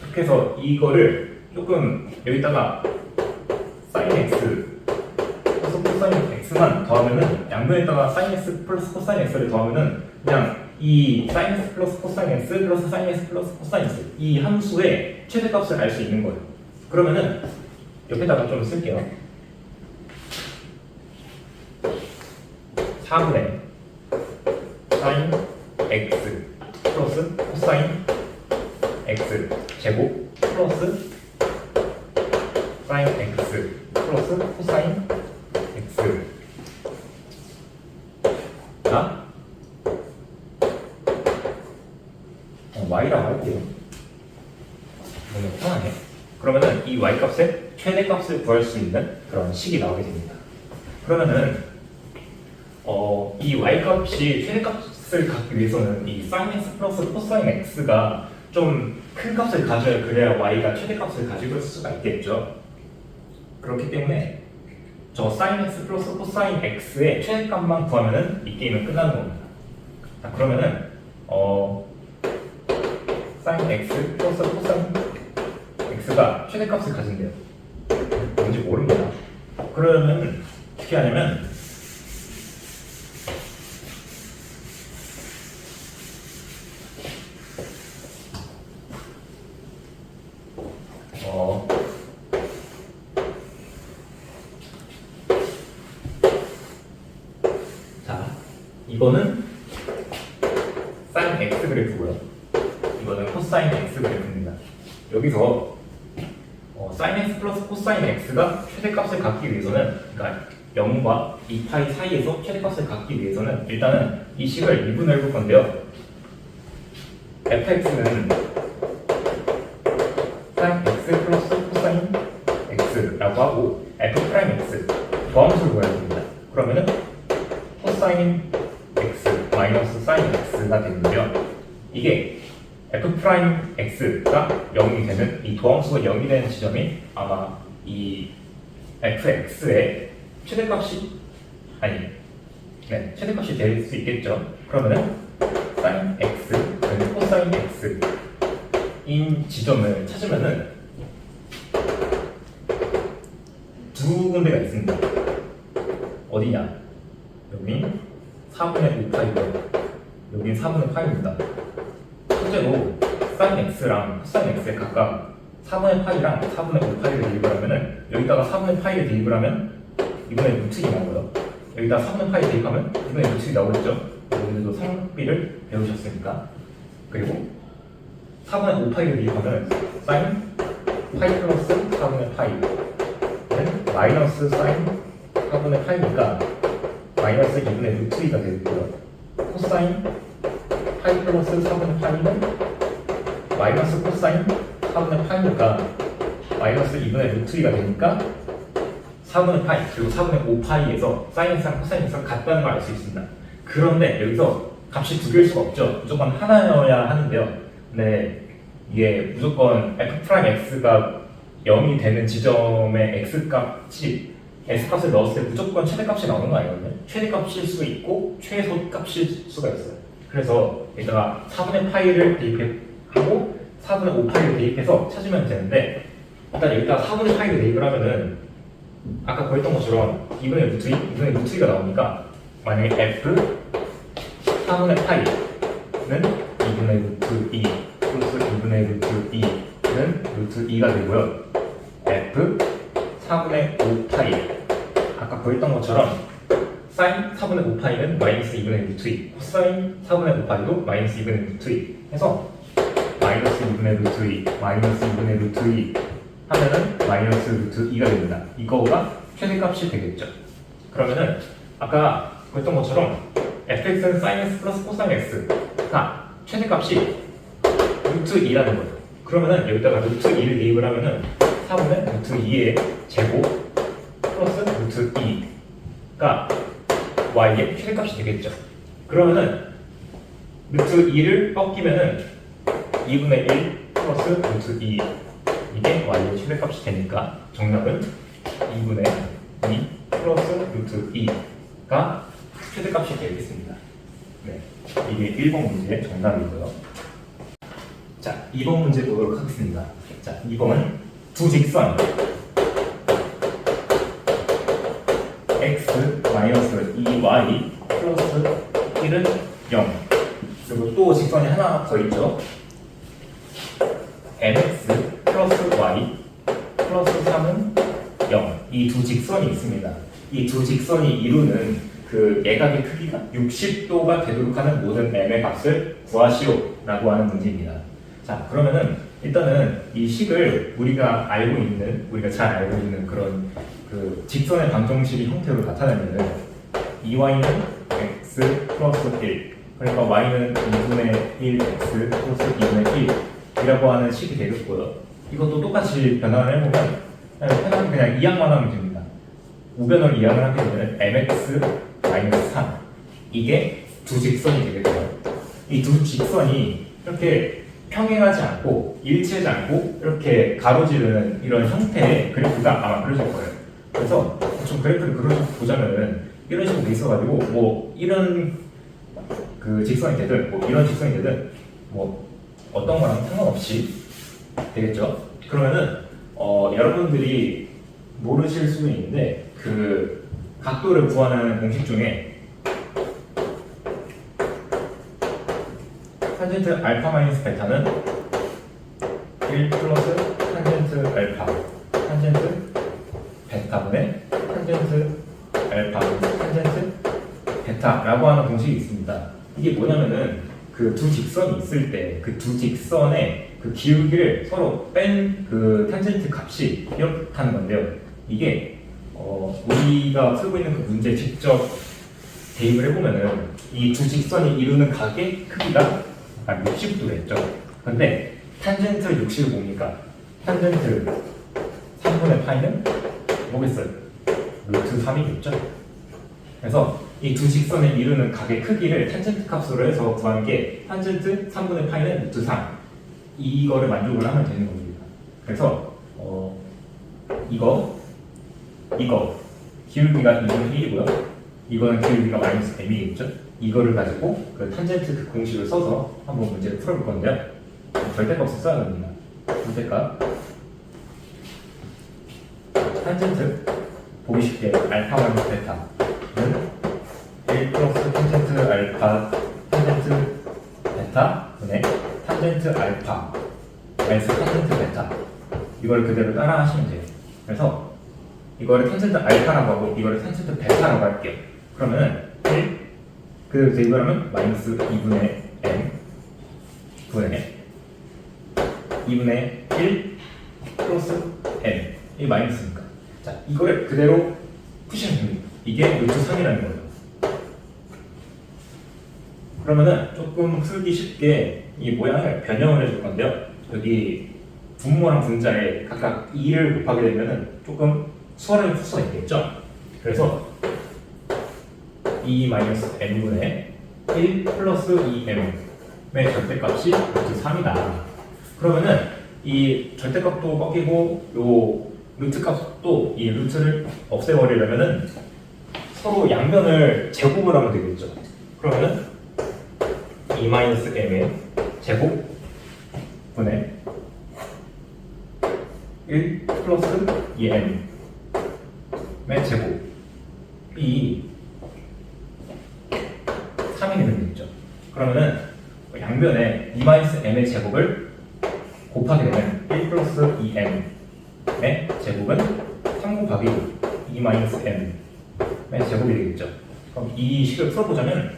그렇게 해서 이거를 조금 여기다가 사인 x 플러스 코사인 x만 더하면은 양변에다가 사인 x 플러스 코사인 x를 더하면은 그냥 이 사인 x 플러스 코사인 x 플러스 사인 x 플러스 코사인 x 이 함수의 최대값을 알 수 있는 거예요. 그러면은 옆에다가 좀 쓸게요. 4분의 사인 x 플러스 코사인 x 제곱 플러스 사인 x 플러스 코사인 x가 y라고 할게요. 너무 편하네. 그러면은 이 y 값의 최대값을 구할 수 있는 그런 식이 나오게 됩니다. 그러면은 이 y 값이 최대값을 갖기 위해서는 이 sin x 플러스 코사인 x가 좀 큰 값을 가져야 그래야 y가 최대값을 가지고 있을 수가 있겠죠. 그렇기 때문에 저 sin x 플러스 코사인 x의 최대값만 구하면은 이 게임은 끝나는 겁니다. 자, 그러면은 sin x 플러스 코사인 x가 최대값을 가진대요. 뭔지 모릅니다. 그러면 어떻게 하냐면 자, 이거는 sin x 그래프고요. 이거는 코사인 x 그래프입니다. 여기서 sin x 플러스 코사인 x가 최대값을 갖기 위해서는, 그러니까 0과 2파이 사이에서 최대값을 갖기 위해서는 일단은 이 식을 2분의 1볼 건데요. fx는 sin x 플러스 코사인 x라고 하고 f'x 더함수를 구해야 됩니다. 그러면은 코사인 x 마이너스 사인 x가 되는데요. 이게 f'x가 0이 되는 이 도함수가 0이 되는 지점이 아마 이 fx의 최대값이 최대값이 될 수 있겠죠. 그러면은 sin x 그리고 코사인 x인 지점을 찾으면은 두 군데가 있습니다. 어디냐? 여기 4분의 5파이고요. 여기 4분의 파이입니다. 실제로 sin x랑 코사인 x에 각각 4분의 파이랑 4분의 5파이를 대입을 하면은 여기다가 4분의 파이를 대입을 하면 2분의 루트 2 나오고요. 여기다 4분의 파이 대입하면 2분의 루트 2 나오겠죠. 오늘도 성비를 배우셨으니까. 그리고 4분의 5파이를 대입하면 sin 파이 플러스 4분의 파이는 마이너스 sin 4분의 파이니까 마이너스 2분의 루트 2가 되고요. 코사인 파이 플러스 4분의 파이는 마이너스 코사인 4분의 파이니까 마이너스 2분의 루트 2가 되니까 4분의 파이 그리고 4분의 5파이에서 사인이랑 코사인이랑 같다는 걸 알 수 있습니다. 그런데 여기서 값이 두 개일 수가 없죠. 무조건 하나여야 하는데요. 근데 이게 무조건 f'x가 0이 되는 지점의 x값이 s값을 넣었을 때 무조건 최대값이 나오는 거 아니거든요. 최대값일 수가 있고 최소값일 수가 있어요. 그래서 여기다가 4분의 파이를 대입하고 4분의 5파이를 대입해서 찾으면 되는데 일단 여기다가 4분의 파이를 대입을 하면은 아까 구했던 것처럼 2분의 루트 2, 2분의 루트 2가 나오니까 만약에 f 4분의 파이는 2분의 루트 2 플러스 2분의 루트 2는 루트 2가 되고요. f 4분의 5파이 아까 구했던 것처럼 사인 4분의 5파이는 마이너스 2분의 루트 2 코사인 4분의 5파이도 마이너스 2분의 루트 2 해서 마이너스 2분의 루트 2 마이너스 2분의 루트 2 하면은 마이너스 루트 2가 됩니다. 이거가 최대값이 되겠죠. 그러면은 아까 그랬던 것처럼 fx는 sin x 플러스 코사인 x가 최대값이 루트 2라는 거죠. 그러면은 여기다가 루트 2를 대입을 하면은 4분의 루트 2의 제곱 플러스 루트 2가 y의 최대값이 되겠죠. 그러면은 루트 2를 꺾이면은 2분의 1 플러스 루트 2 이게 y의 최대값이 되니까 정답은 2분의 2 플러스 루트 2가 최대값이 되겠습니다. 네, 이게 1번 문제의 정답이고요. 자, 2번 문제 보도록 하겠습니다. 자, 2번은 두 직선 x 마이너스 2y 플러스 1은 0 그리고 또 직선이 하나 더 있죠. mx 플러스 y 플러스 3은 0 이 두 직선이 있습니다. 이 두 직선이 이루는 그 예각의 크기가 60도가 되도록 하는 모든 m의 값을 구하시오라고 하는 문제입니다. 자, 그러면은 일단은 이 식을 우리가 잘 알고 있는 그런 그 직선의 방정식 형태로 나타내면은 2y는 x 플러스 1 그러니까 y는 2분의 1x 플러스 2분의 1이라고 하는 식이 되겠고요. 이것도 똑같이 변환을 해보면 편하게 그냥 이항만 하면 됩니다. 우변으로 이항을 하게 되면 mx 마이너스 3 이게 두 직선이 되겠고요. 이 두 직선이 이렇게 평행하지 않고 일치하지 않고 이렇게 가로지르는 이런 형태의 그래프가 아마 그려질 거예요. 그래서 좀 그래프를 그려보자면은 이런 식으로 돼 있어가지고 뭐 이런 그 직선이 되든 뭐 이런 직선이 되든 뭐 어떤 거랑 상관없이 되겠죠. 그러면은 여러분들이 모르실 수도 있는데 그 각도를 구하는 공식 중에 탄젠트 알파 마이너스 베타는 1 플러스 탄젠트 알파 탄젠트 베타분의 탄젠트 알파 탄젠트 베타라고 하는 공식이 있습니다. 이게 뭐냐면은 그 두 직선이 있을 때 그 두 직선의 그 기울기를 서로 뺀 그 탄젠트 값이 이렇다는 건데요. 이게 우리가 풀고 있는 그 문제에 직접 대입을 해보면은 이 두 직선이 이루는 각의 크기가 60도랬죠. 근데 탄젠트 60을 보니까 탄젠트 3분의 파이는 뭐겠어요? 루트 3이겠죠. 그래서 이 두 직선을 이루는 각의 크기를 탄젠트 값으로 해서 구한 게 탄젠트 3분의 파이는 루트 3 이거를 만족을 하면 되는 겁니다. 그래서 이거 기울기가 2분의 1이고요. 이거는 기울기가 마이너스 m이겠죠. 이거를 가지고 그 탄젠트 그 공식을 써서 한번 문제를 풀어볼 건데요. 절대값을 써야 됩니다. 절대값 탄젠트 보기 쉽게 알파 마이너스 베타는 1 플러스 탄젠트 알파 탄젠트 베타 분의 탄젠트 알파 마이너스 탄젠트 베타 이걸 그대로 따라 하시면 돼요. 그래서 이거를 탄젠트 알파라고 하고 이거를 탄젠트 베타라고 할게요. 그러면은 1 그대로 대입을 하면 마이너스 2분의 m 분의 2분의 1 플러스 m 이 마이너스니까 자 이거를 그대로 푸시면 됩니다. 이게 루트 3이라는 거예요. 그러면은 조금 풀기 쉽게 이 모양을 변형을 해줄 건데요. 여기 분모랑 분자에 각각 2를 곱하게 되면은 조금 수월하게 풀 수가 있겠죠. 그래서 2-m분의 1 플러스 2m의 절대값이 루트 3이다. 그러면은 이 절대값도 꺾이고 요 루트 값도 이 루트를 없애버리려면은 서로 양변을 제곱을 하면 되겠죠. 그러면은 2-m의 제곱 분의 1 플러스 2m 제곱이 3이 되는 게 있죠. 그러면은 양변에 2-m의 제곱을 곱하게 되면 1 플러스 2m의 제곱은 3 곱하기 2-m의 제곱이 되겠죠. 그럼 이 식을 풀어보자면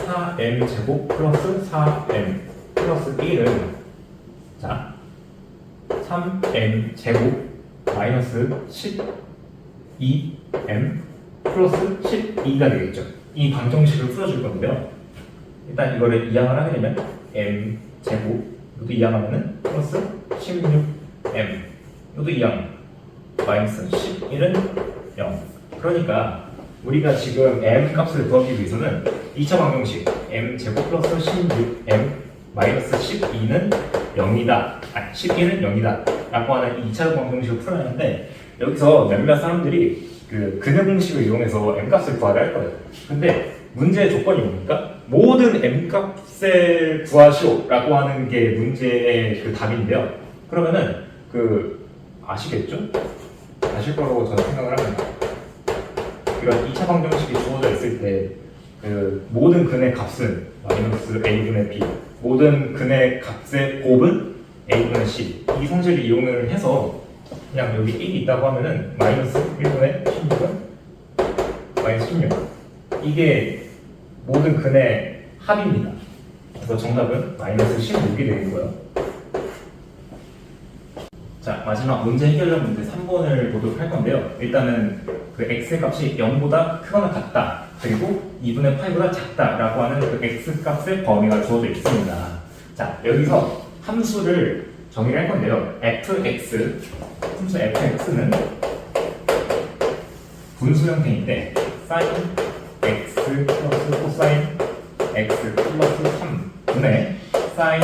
4m 제곱 플러스 4m 플러스 1은 자 3m 제곱 마이너스 12m 플러스 12가 되겠죠. 이 방정식을 풀어줄 건데요. 일단 이거를 이항을 하게 되면 m 제곱 이것도 이항하면은 플러스 16m 이것도 이항 마이너스 11은 0. 그러니까 우리가 지금 m 값을 구하기 위해서는 2차 방정식 m 제곱 플러스 16m 마이너스 12는 0이다. 12는 0이다. 라고 하는 2차 방정식을 풀어야 하는데 여기서 몇몇 사람들이 그 근해 공식을 이용해서 m 값을 구하려 할 거예요. 근데 문제의 조건이 뭡니까? 모든 m 값을 구하시오 라고 하는 게 문제의 그 답인데요. 그러면은 그 아시겠죠? 아실 거라고 저는 생각을 합니다. 이런 2차 방정식이 주어져 있을 때 그 모든 근의 값은 마이너스 a분의 b, 모든 근의 값의 곱은 a분의 c, 이 성질을 이용을 해서 그냥 여기 1이 있다고 하면은 마이너스 1분의 16은 마이너스 16. 이게 모든 근의 합입니다. 그래서 정답은 마이너스 16이 되고요. 자, 마지막 문제 해결력 문제 3번을 보도록 할 건데요. 일단은 그 x 값이 0보다 크거나 같다. 그리고 2분의 파이보다 작다라고 하는 그 x 값의 범위가 주어져 있습니다. 자, 여기서 함수를 정의를 할 건데요. fx, 함수 fx는 분수 형태인데 sin x 플러스 코사인 x 플러스 3분의 sin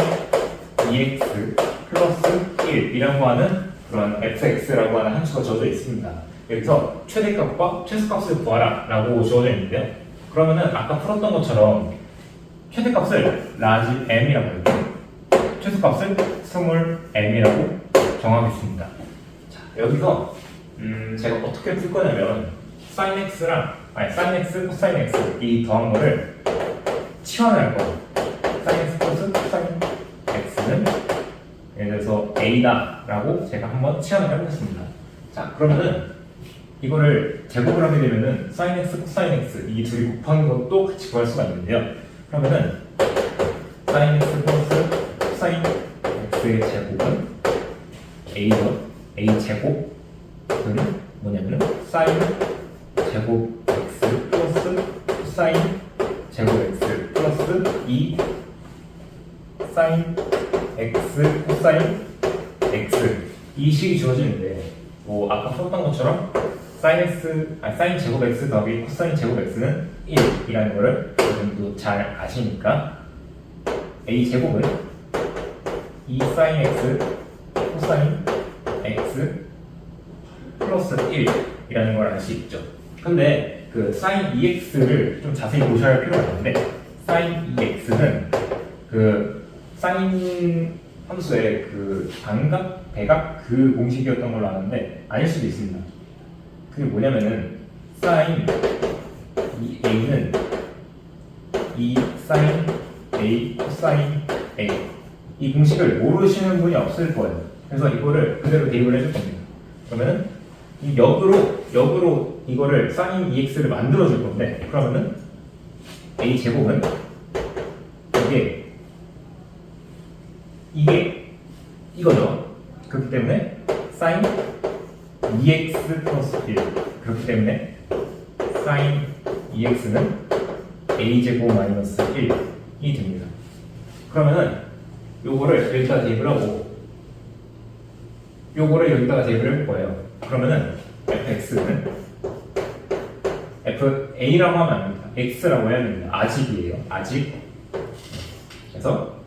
2x 플러스 1이라고 하는 그런 fx라고 하는 함수가 주어져 있습니다. 여기서 최대값과 최소값을 구하라 라고 주어져 있는데요. 그러면은 아까 풀었던 것처럼 최대값을 large m이라고 했고 최소값을 small m이라고 정하겠습니다. 자, 여기서 제가 어떻게 풀 거냐면 sin x, cos x 이 더한 거를 치환할 거예요. sin x 플러스 cos x는 예를 들어서 a다 라고 제가 한번 치환을 해보겠습니다. 자, 그러면은 이거를 제곱을 하게 되면은 sin x, cos x 이 둘이 곱한 것도 같이 구할 수가 있는데요. 그러면은 sin x 플러스 cos x의 제곱은 a 제곱은 뭐냐면은 sin 제곱 x 플러스 cos 제곱 x 플러스 2 sin x, cos x 이 식이 주어지는데 뭐 아까 풀었던 것처럼 sin 제곱 x 더하기 코사인 제곱 x는 1이라는 거를 여러분도 잘 아시니까 a 제곱은 2 sin x 코사인 x 플러스 1이라는 걸 알 수 있죠. 근데 그 sin 2x를 좀 자세히 보셔야 할 필요가 있는데 sin 2x는 그 sin 함수의 그 반각, 배각 그 공식이었던 걸로 아는데 아닐 수도 있습니다. 그게 뭐냐면은 sin a는 2 sin a cosine a 이 공식을 모르시는 분이 없을 거예요. 그래서 이거를 그대로 대입을 해줄 겁니다. 그러면은 이 역으로 이거를 sin 2x를 만들어 줄 건데 그러면은 a 제곱은 이게 이거죠. 그렇기 때문에 sin 2x 플러스 1 그렇기 때문에 sin 2x는 a제곱 마이너스 1이 됩니다. 그러면은 요거를 여기다가 대입을 하고 요거를 여기다가 대입을 해볼 거예요. 그러면은 fx는 fa라고 하면 안 됩니다. x라고 해야 됩니다. 아직이에요. 아직. 그래서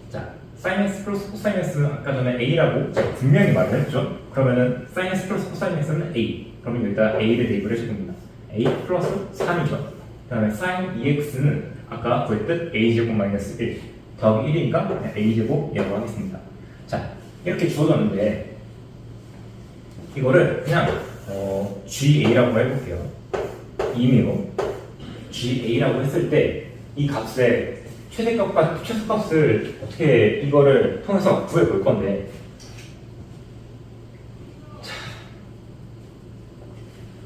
자 sin x 플러스 코사인 x는 아까 전에 a라고 제가 분명히 말을 했죠. 그러면은 sin x 플러스 코사인 x는 a. 그러면 여기다 a를 대입을 해줄 겁니다. a 플러스 3이죠. 그 다음에 sin 2x는 아까 구했듯 a제곱 마이너스 1 더하기 1이니까 그냥 a제곱이라고 하겠습니다. 자 이렇게 주어졌는데 이거를 그냥 GA라고 해볼게요. 임의로 GA라고 했을 때 이 값의 최대값과 최소값을 어떻게 이거를 통해서 구해볼 건데, 자,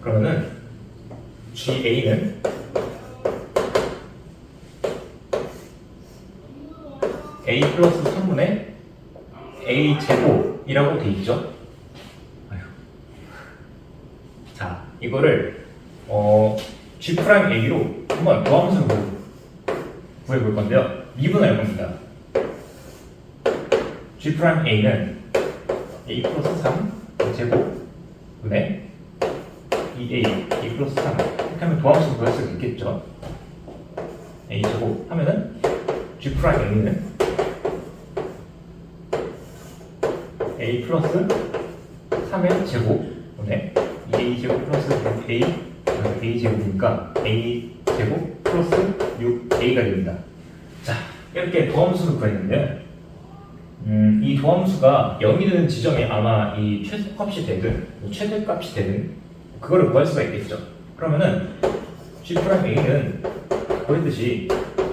그러면은 GA는 A 플러스 3분의 A 제곱이라고 돼 있죠? 아휴. 자, 이거를 G'A로 한번 도함수로 구해볼 건데요. 미분할 겁니다. G'A는 A 플러스 3 제곱분의 2A, A 플러스 3 이렇게 하면 도함수로 구할 수 있겠죠? A 제곱 하면은 G'A는 A 플러스 3의 제곱분의 2A 제곱 플러스 6A A 제곱이니까 A 제곱 플러스 6A가 됩니다. 자, 이렇게 도함수를 구했는데 이 도함수가 0이 되는 지점이 아마 이 최소값이 되든 최대값이 되든 그거를 구할 수가 있겠죠. 그러면은 G'A는 보였듯이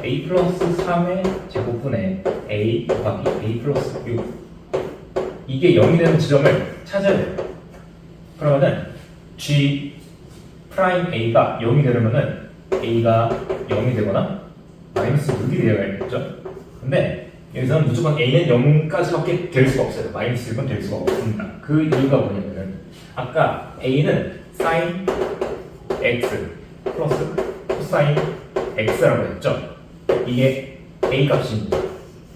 A 플러스 3의 제곱분의 A 곱하기 A 플러스 6 이게 0이 되는 지점을 찾아야 돼요. 그러면은 G'A가 0이 되려면은 A가 0이 되거나 마이너스 6이 되어야겠죠. 근데 여기서는 무조건 A는 0까지밖에 될 수가 없어요. 마이너스 6은 될 수가 없습니다. 그 이유가 뭐냐면은 아까 A는 sin x 플러스 코사인 x라고 했죠. 이게 A 값입니다.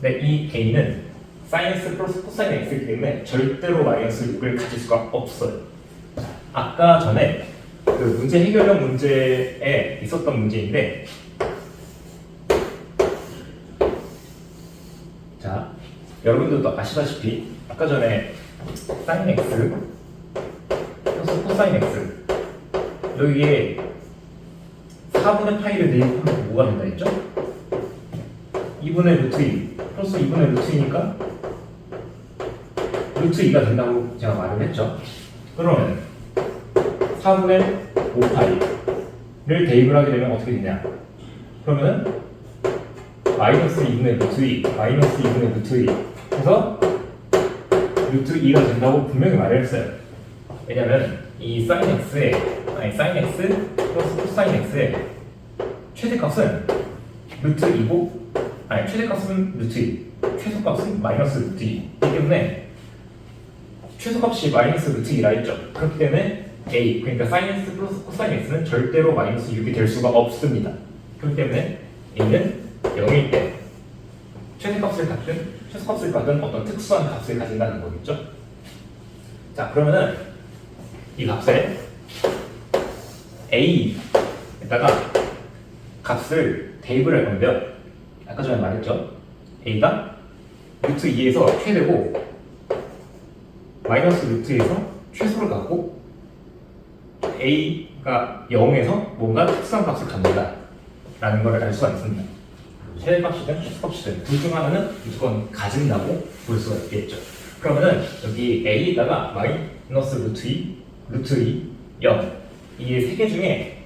근데 이 A는 sin x 플러스 코사인 x이기 때문에 절대로 마이너스 6을 가질 수가 없어요. 아까 전에 그 문제 해결형 문제에 있었던 문제인데, 자, 여러분들도 아시다시피 아까 전에 sin x 플러스 코사인 x 여기에 4분의 파이를 대입하면 뭐가 된다 했죠? 2분의 루트 2 플러스 2분의 루트 2니까 루트 2가 된다고 제가 말을 했죠. 그러면 4분의 5파이를 대입을 하게 되면 어떻게 되냐? 그러면은 마이너스 2분의 루트 2, 마이너스 2분의 루트 2 해서 루트 2가 된다고 분명히 말을 했어요. 왜냐면 이 sin x 플러스 코사인 x의 최대값은 루트 2고, 최대값은 루트 2, 최소값은 마이너스 루트 2이기 때문에 최소값이 마이너스 루트 2라 했죠. 그렇기 때문에 A, 그러니까 sin x 플러스 코사인 x는 절대로 마이너스 6이 될 수가 없습니다. 그렇기 때문에 A는 0일 때 최대값을 갖든 최소값을 갖든 어떤 특수한 값을 가진다는 거겠죠. 자, 그러면은 이 값에 A에다가 값을 대입을 할 건데요. 아까 전에 말했죠. A가 루트 2에서 최대고 마이너스 루트에서 최소를 갖고 A가 0에서 뭔가 특수한 값을 갖는다 라는 걸 알 수가 있습니다. 최대값이든 최소값이든 둘 중 하나는 무조건 가진다고 볼 수가 있겠죠. 그러면은 여기 A에다가 마이너스 루트 2, 0 이 세 개 중에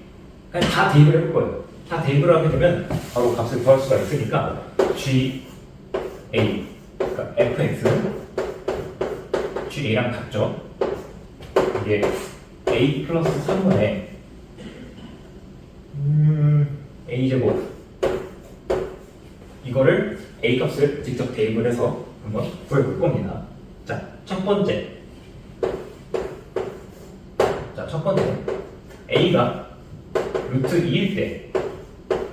그냥 다 대입을 해볼 거예요. 다 대입을 하게 되면 바로 값을 구할 수가 있으니까 GA, 그러니까 fx는 GA랑 같죠. 이게 A 플러스 3분의 A제곱, 이거를 A 값을 직접 대입을 해서 한번 구해볼 겁니다. 자, 첫 번째 A가 루트 2일 때,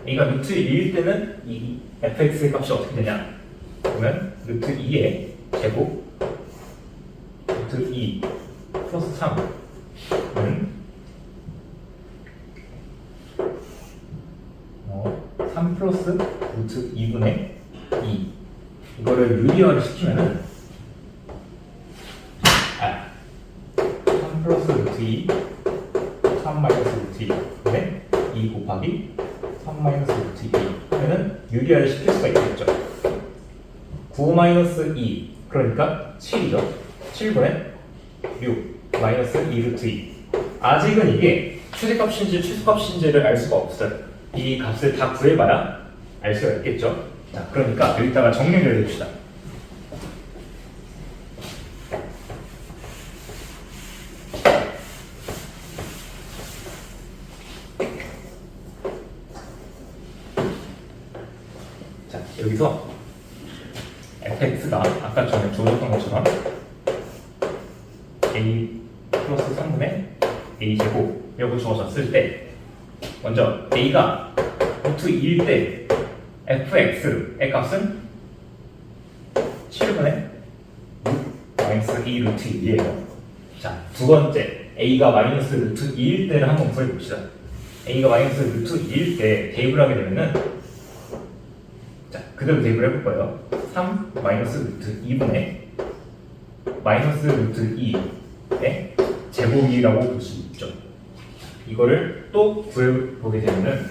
A가 루트 2일 때는 이 fx의 값이 어떻게 되냐? 그러면 루트 2의 제곱 루트 2 플러스 3은 3 플러스 루트 2분의 2 이거를 유리화를 시키면은 3 플러스 루트 2 3 마이너스 루트 2분의 2 곱하기 3 마이너스 루트 2 하면은 유리화를 시킬 수가 있겠죠. 9 마이너스 2 그러니까 7이죠. 7분의 6 마이너스 2루트 2. 아직은 이게 최대값인지 최소값인지를 알 수가 없어요. 이 값을 다 구해봐야 알 수가 있겠죠. 자, 그러니까 여기다가 정리를 해봅시다. 자, 여기서 fx가 아까 전에 주어졌던 것처럼 a 플러스 3분의 a 제곱 이라고 주어졌을 때 먼저 a가 루트 2일 때 fx의 값은 7분의 6 마이너스 2 루트 2예요. 자, 두 번째 a가 마이너스 루트 2일 때를 한번 구해봅시다. a가 마이너스 루트 2일 때 대입을 하게 되면은 자, 그대로 대입을 해볼 거예요. 3 마이너스 루트 2분의 마이너스 루트 2의 제곱이라고 볼 수 있죠. 이거를 또 구해보게 되면은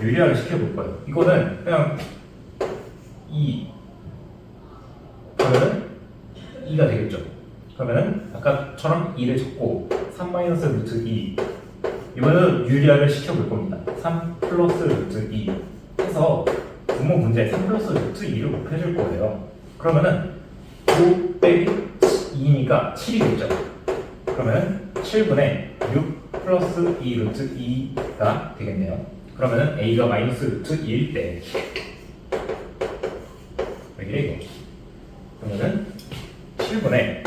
유리화를 시켜볼 거예요. 이거는 그냥 2 그러면은 2가 되겠죠. 그러면은 아까처럼 2를 적고 3 마이너스 루트 2 이거는 유리화를 시켜볼 겁니다. 3 플러스 루트 2 해서 분모 문제 3 플러스 루트 2를 곱해줄 거예요. 그러면은 5 빼기 2니까 7이겠죠. 그러면은 7분의 6 플러스 2 루트 2가 되겠네요. 그러면은 a가 마이너스 루트 2일 때 여기에 이거 그러면은 7분의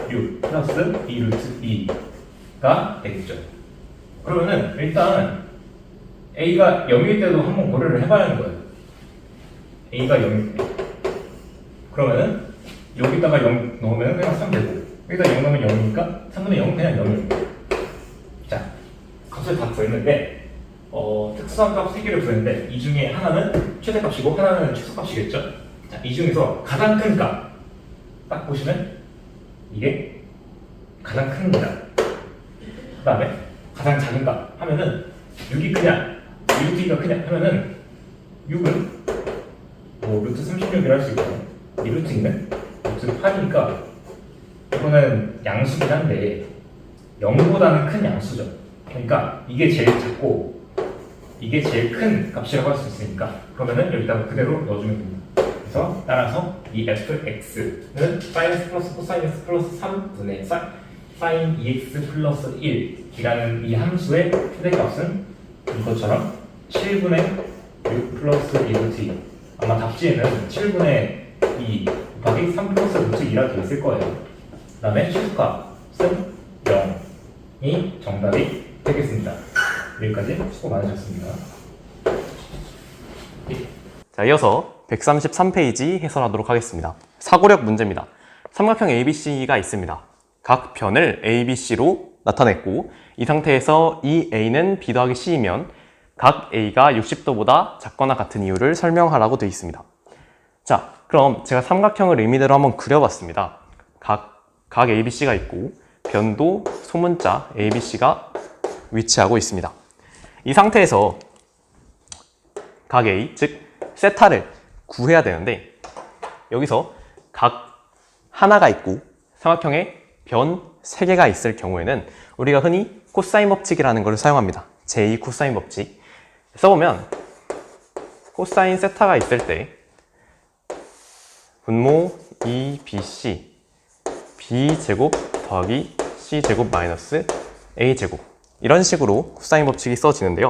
6 플러스 2 루트 2가 되겠죠. 그러면은 일단 a가 0일 때도 한번 고려를 해봐야 하는 거예요. a가 0일 때 그러면은 여기다가 0 넣으면 그냥 3 되고 여기다 0 넣으면 0이니까 3분의 0은 그냥 0이에요. 자, 값을 다 구했는데 특수한 값 3개를 구했는데 이 중에 하나는 최대값이고 하나는 최소값이겠죠. 자, 이 중에서 가장 큰 값 딱 보시면 이게 가장 큽니다. 그 다음에 가장 작은 값 하면은 6이 크냐 2루트2가 크냐 하면은 6은 뭐 루트 36이라 할 수 있고 2루트2는 루트 8이니까 이거는 양수긴 한데 0보다는 큰 양수죠. 그러니까 이게 제일 작고 이게 제일 큰 값이라고 할 수 있으니까 그러면은 여기다가 그대로 넣어주면 됩니다. 그래서 따라서 이 fx는 sin 플러스 코사인스 플러스 3분의 sin 2x 플러스 1이라는 이 함수의 최대값은 이것처럼 7분의 6 플러스 2루트 2 아마 답지에는 7분의 2 곱하기 3 플러스 루트 2라 되어 있을 거예요. 그 다음에 최소값은 0이 정답이 되겠습니다. 여기까지 수고 많으셨습니다. 자, 이어서 133페이지 해설하도록 하겠습니다. 사고력 문제입니다. 삼각형 ABC가 있습니다. 각 변을 ABC로 나타냈고 이 상태에서 이 A는 B 더하기 C이면 각 A가 60도보다 작거나 같은 이유를 설명하라고 되어 있습니다. 자, 그럼 제가 삼각형을 의미대로 한번 그려봤습니다. 각 ABC가 있고 변도 소문자 ABC가 위치하고 있습니다. 이 상태에서 각 A, 즉 세타를 구해야 되는데 여기서 각 하나가 있고 삼각형에 변 3개가 있을 경우에는 우리가 흔히 코사인 법칙이라는 것을 사용합니다. 제2 코사인 법칙 써보면 코사인 세타가 있을 때 분모 2bc b제곱 더하기 c제곱 마이너스 a제곱 이런 식으로 코사인 법칙이 써지는데요.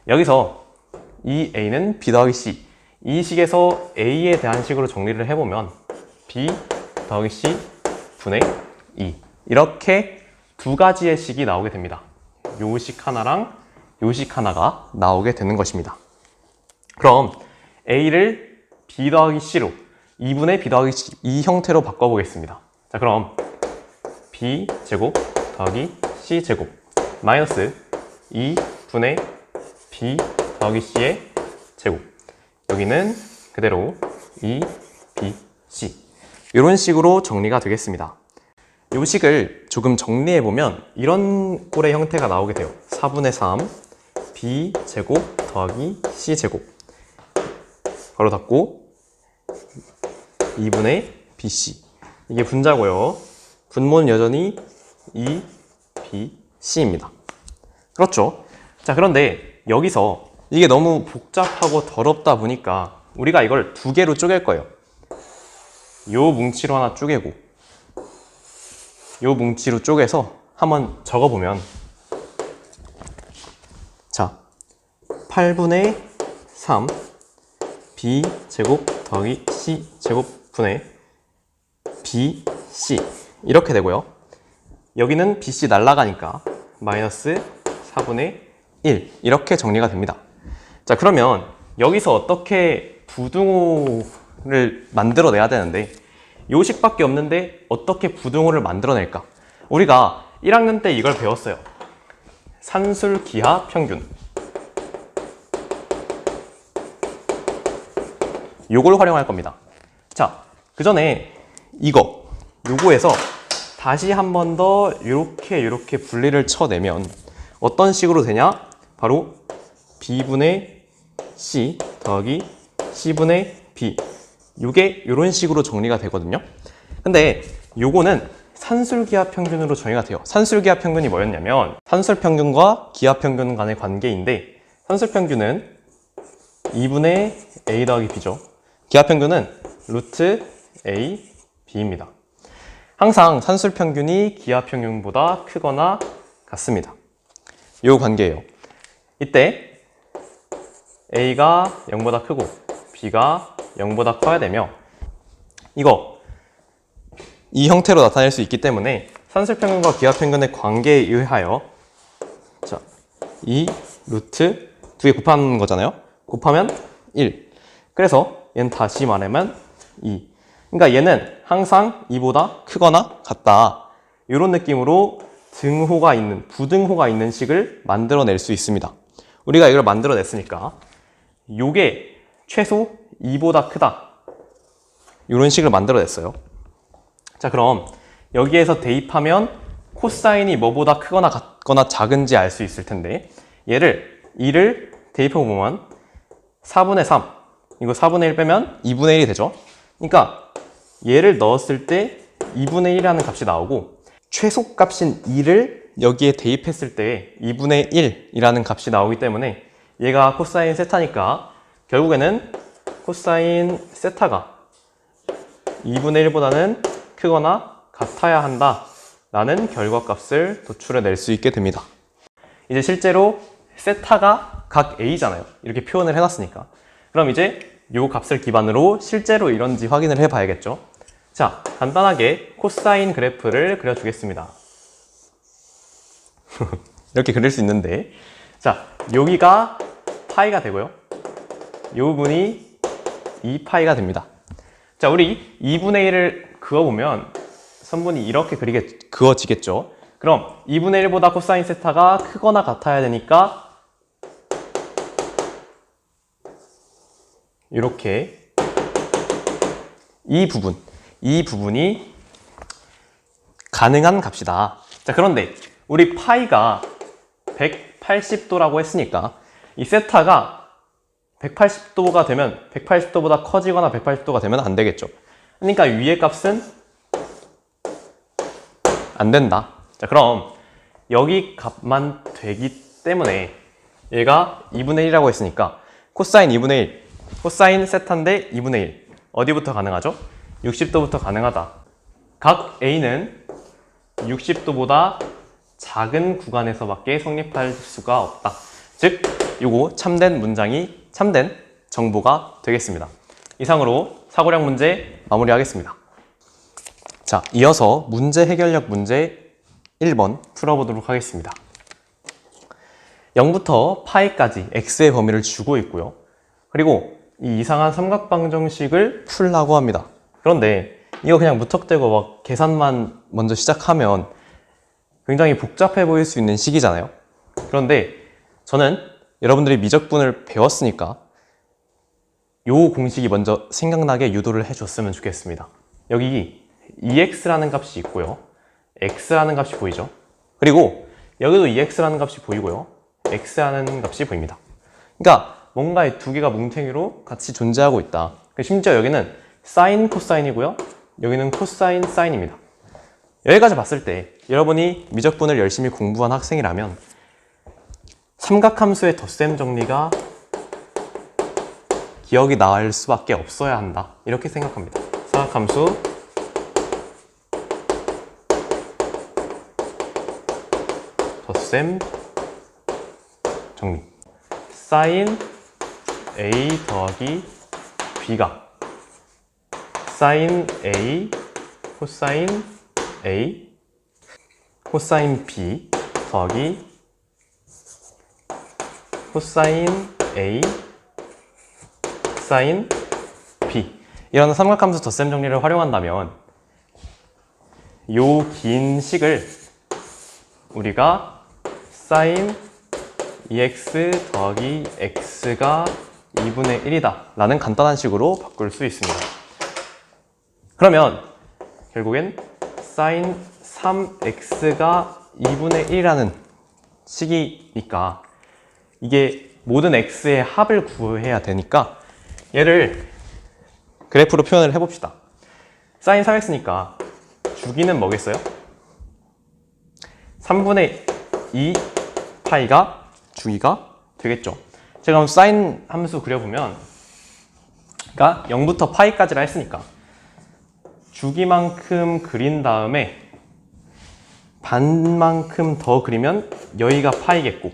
여기서 이 a는 b 더하기 c 이 식에서 a에 대한 식으로 정리를 해보면 b 더하기 c 분의 2 이렇게 두 가지의 식이 나오게 됩니다. 요 식 하나랑 요 식 하나가 나오게 되는 것입니다. 그럼 a를 b 더하기 c로 2분의 b 더하기 c 이 형태로 바꿔보겠습니다. 자, 그럼 b 제곱 더하기 c 제곱 마이너스 2분의 b 더하기 c의 제곱 여기는 그대로 2bc 이런 식으로 정리가 되겠습니다. 이 식을 조금 정리해보면 이런 꼴의 형태가 나오게 돼요. 4분의 3 b제곱 더하기 c제곱 바로 닫고 2분의 bc 이게 분자고요. 분모는 여전히 E, B, C입니다. 그렇죠? 자, 그런데 여기서 이게 너무 복잡하고 더럽다 보니까 우리가 이걸 두 개로 쪼갤 거예요. 요 뭉치로 하나 쪼개고 요 뭉치로 쪼개서 한번 적어보면, 자, 8분의 3 B제곱 더하기 C제곱 분의 BC 이렇게 되고요. 여기는 BC 날라가니까 마이너스 4분의 1 이렇게 정리가 됩니다. 자, 그러면 여기서 어떻게 부등호를 만들어내야 되는데 요 식밖에 없는데 어떻게 부등호를 만들어낼까? 우리가 1학년 때 이걸 배웠어요. 산술 기하 평균. 요걸 활용할 겁니다. 자, 그 전에 요거에서 다시 한 번 더 이렇게 분리를 쳐내면 어떤 식으로 되냐? 바로 B분의 C 더하기 C분의 B, 요게 이런 식으로 정리가 되거든요. 근데 요거는 산술기하 평균으로 정의가 돼요. 산술기하 평균이 뭐였냐면 산술평균과 기하평균 간의 관계인데, 산술평균은 2분의 A 더하기 B죠. 기하평균은 루트 A, B입니다. 항상 산술평균이 기하평균보다 크거나 같습니다. 요 관계예요. 이때 A가 0보다 크고 B가 0보다 커야 되며, 이 형태로 나타낼 수 있기 때문에 산술평균과 기하평균의 관계에 의하여, 자, 이 루트 두 개 곱하는 거잖아요. 곱하면 1. 그래서 얘는 다시 말하면 2. 그러니까 얘는 항상 2보다 크거나 같다. 이런 느낌으로 등호가 있는, 부등호가 있는 식을 만들어낼 수 있습니다. 우리가 이걸 만들어냈으니까 요게 최소 2보다 크다. 이런 식을 만들어냈어요. 자, 그럼 여기에서 대입하면 코사인이 뭐보다 크거나 같거나 작은지 알 수 있을 텐데, 2를 대입해보면 4분의 3, 이거 4분의 1 빼면 2분의 1이 되죠. 그러니까 얘를 넣었을 때 2분의 1이라는 값이 나오고, 최소값인 2를 여기에 대입했을 때 2분의 1이라는 값이 나오기 때문에 얘가 코사인 세타니까 결국에는 코사인 세타가 2분의 1보다는 크거나 같아야 한다 라는 결과값을 도출해낼 수 있게 됩니다. 이제 실제로 세타가 각 A잖아요. 이렇게 표현을 해놨으니까. 그럼 이제 요 값을 기반으로 실제로 이런지 확인을 해봐야겠죠. 자, 간단하게 코사인 그래프를 그려주겠습니다. 이렇게 그릴 수 있는데, 자, 여기가 파이가 되고요. 이 부분이 2파이가 됩니다. 자, 우리 2분의 1을 그어보면 선분이 이렇게 그어지겠죠. 그럼 2분의 1보다 코사인 세타가 크거나 같아야 되니까 이렇게 이 부분이 가능한 값이다. 자, 그런데 우리 파이가 180도라고 했으니까 이 세타가 180도가 되면 180도보다 커지거나 180도가 되면 안 되겠죠. 그러니까 위의 값은 안 된다. 자, 그럼 여기 값만 되기 때문에 얘가 2분의 1이라고 했으니까 코사인 2분의 1, 코사인 세타인데 2분의 1 어디부터 가능하죠? 60도부터 가능하다. 각 A는 60도보다 작은 구간에서밖에 성립할 수가 없다. 즉, 요거 참된 문장이 참된 정보가 되겠습니다. 이상으로 사고력 문제 마무리하겠습니다. 자, 이어서 문제 해결력 문제 1번 풀어보도록 하겠습니다. 0부터 파이까지 x의 범위를 주고 있고요. 그리고 이 이상한 삼각방정식을 풀라고 합니다. 그런데 이거 그냥 무턱대고 막 계산만 먼저 시작하면 굉장히 복잡해 보일 수 있는 식이잖아요. 그런데 저는 여러분들이 미적분을 배웠으니까 요 공식이 먼저 생각나게 유도를 해줬으면 좋겠습니다. 여기 EX라는 값이 있고요. X라는 값이 보이죠? 그리고 여기도 EX라는 값이 보이고요. X라는 값이 보입니다. 그러니까 뭔가 이 두 개가 뭉탱이로 같이 존재하고 있다. 심지어 여기는 사인 코사인이고요. 여기는 코사인 사인입니다. 여기까지 봤을 때 여러분이 미적분을 열심히 공부한 학생이라면 삼각함수의 덧셈 정리가 기억이 날 수밖에 없어야 한다, 이렇게 생각합니다. 삼각함수 덧셈 정리. 사인 A 더하기 B가 사인 A 코사인 A 코사인 B 더하기 코사인 A 사인 B, 이런 삼각함수 덧셈 정리를 활용한다면 요 긴 식을 우리가 사인 2x 더하기 x가 2분의 1이다 라는 간단한 식으로 바꿀 수 있습니다. 그러면 결국엔 사인 3x가 2분의 1이라는 식이니까 이게 모든 x의 합을 구해야 되니까 얘를 그래프로 표현을 해봅시다. 사인 3x니까 주기는 뭐겠어요? 3분의 2 파이가 주기가 되겠죠. 제가 그럼 사인 함수 그려보면, 그러니까 0부터 파이까지라 했으니까 주기만큼 그린 다음에 반만큼 더 그리면 여기가 파이겠고,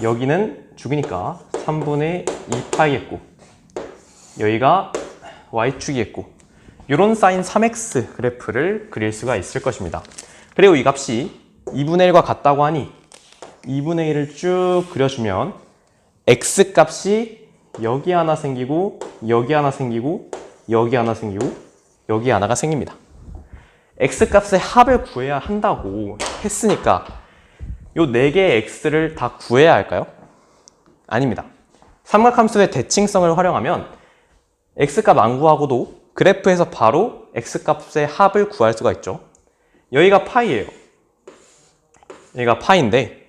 여기는 주기니까 3분의 2파이겠고, 여기가 y축이겠고, 이런 사인 3x 그래프를 그릴 수가 있을 것입니다. 그리고 이 값이 2분의 1과 같다고 하니 2분의 1을 쭉 그려주면 x 값이 여기 하나 생기고, 여기 하나 생기고, 여기 하나 생기고, 여기 하나가 생깁니다. x 값의 합을 구해야 한다고 했으니까 요 4개의 x를 다 구해야 할까요? 아닙니다. 삼각함수의 대칭성을 활용하면 x 값 안 구하고도 그래프에서 바로 x 값의 합을 구할 수가 있죠. 여기가 파이예요. 여기가 파이인데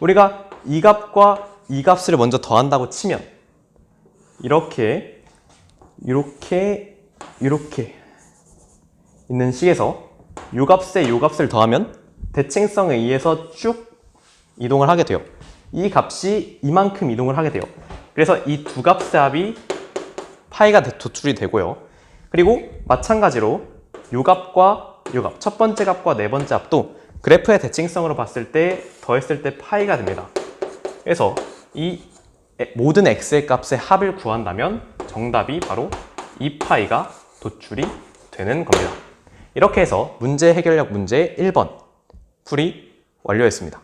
우리가 이 값과 이 값을 먼저 더한다고 치면 이렇게 있는 식에서 요 값에 요 값을 더하면 대칭성에 의해서 쭉 이동을 하게 돼요. 이 값이 이만큼 이동을 하게 돼요. 그래서 이 두 값의 합이 파이가 도출이 되고요. 그리고 마찬가지로 요 값과 요 값, 첫 번째 값과 네 번째 합도 그래프의 대칭성으로 봤을 때 더했을 때 파이가 됩니다. 그래서 이 모든 x의 값의 합을 구한다면 정답이 바로 2파이가 도출이 되는 겁니다. 이렇게 해서 문제 해결력 문제 1번 풀이 완료했습니다.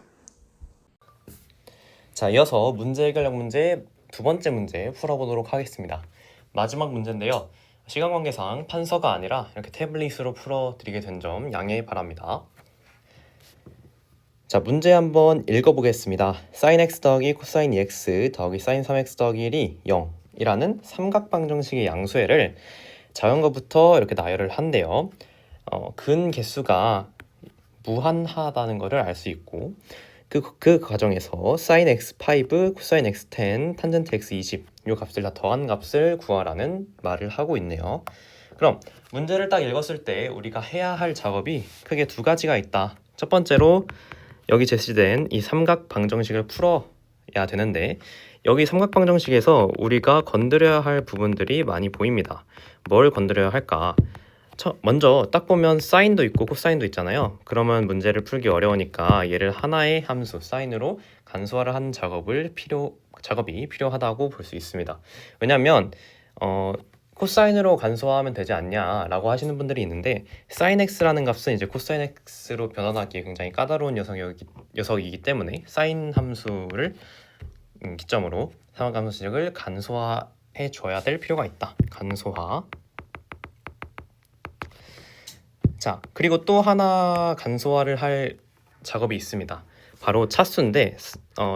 자, 이어서 문제 해결력 문제 두 번째 문제 풀어보도록 하겠습니다. 마지막 문제인데요. 시간 관계상 판서가 아니라 이렇게 태블릿으로 풀어드리게 된 점 양해 바랍니다. 자, 문제 한번 읽어보겠습니다. sin x 더하기 코사인 2x 더하기 sin 3x 더하기 1이 0이라는 삼각방정식의 양수회를 자연거부터 이렇게 나열을 한대요. 근 개수가 무한하다는 것을 알 수 있고 그 과정에서 sin x5, 코사인 x10, 탄젠트 x20 이 값을 다 더한 값을 구하라는 말을 하고 있네요. 그럼 문제를 딱 읽었을 때 우리가 해야 할 작업이 크게 두 가지가 있다. 첫 번째로 여기 제시된 이 삼각 방정식을 풀어야 되는데 여기 삼각 방정식에서 우리가 건드려야 할 부분들이 많이 보입니다. 뭘 건드려야 할까? 먼저 딱 보면 사인도 있고 코사인도 있잖아요. 그러면 문제를 풀기 어려우니까 얘를 하나의 함수 사인으로 간소화를 하는 작업이 필요하다고 볼 수 있습니다. 왜냐하면 코사인으로 간소화하면 되지 않냐 라고 하시는 분들이 있는데 sin x라는 값은 이제 코사인 x로 변환하기에 굉장히 까다로운 녀석이기 때문에 사인 함수를 기점으로 삼각함수식을 간소화해 줘야 될 필요가 있다. 간소화. 자, 그리고 또 하나 간소화를 할 작업이 있습니다. 바로 차수인데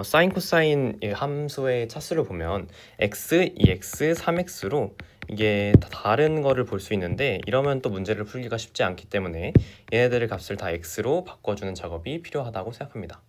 사인 코사인 함수의 차수를 보면 x, 2x, 3x로 이게 다른 거를 볼 수 있는데 이러면 또 문제를 풀기가 쉽지 않기 때문에 얘네들의 값을 다 x로 바꿔주는 작업이 필요하다고 생각합니다.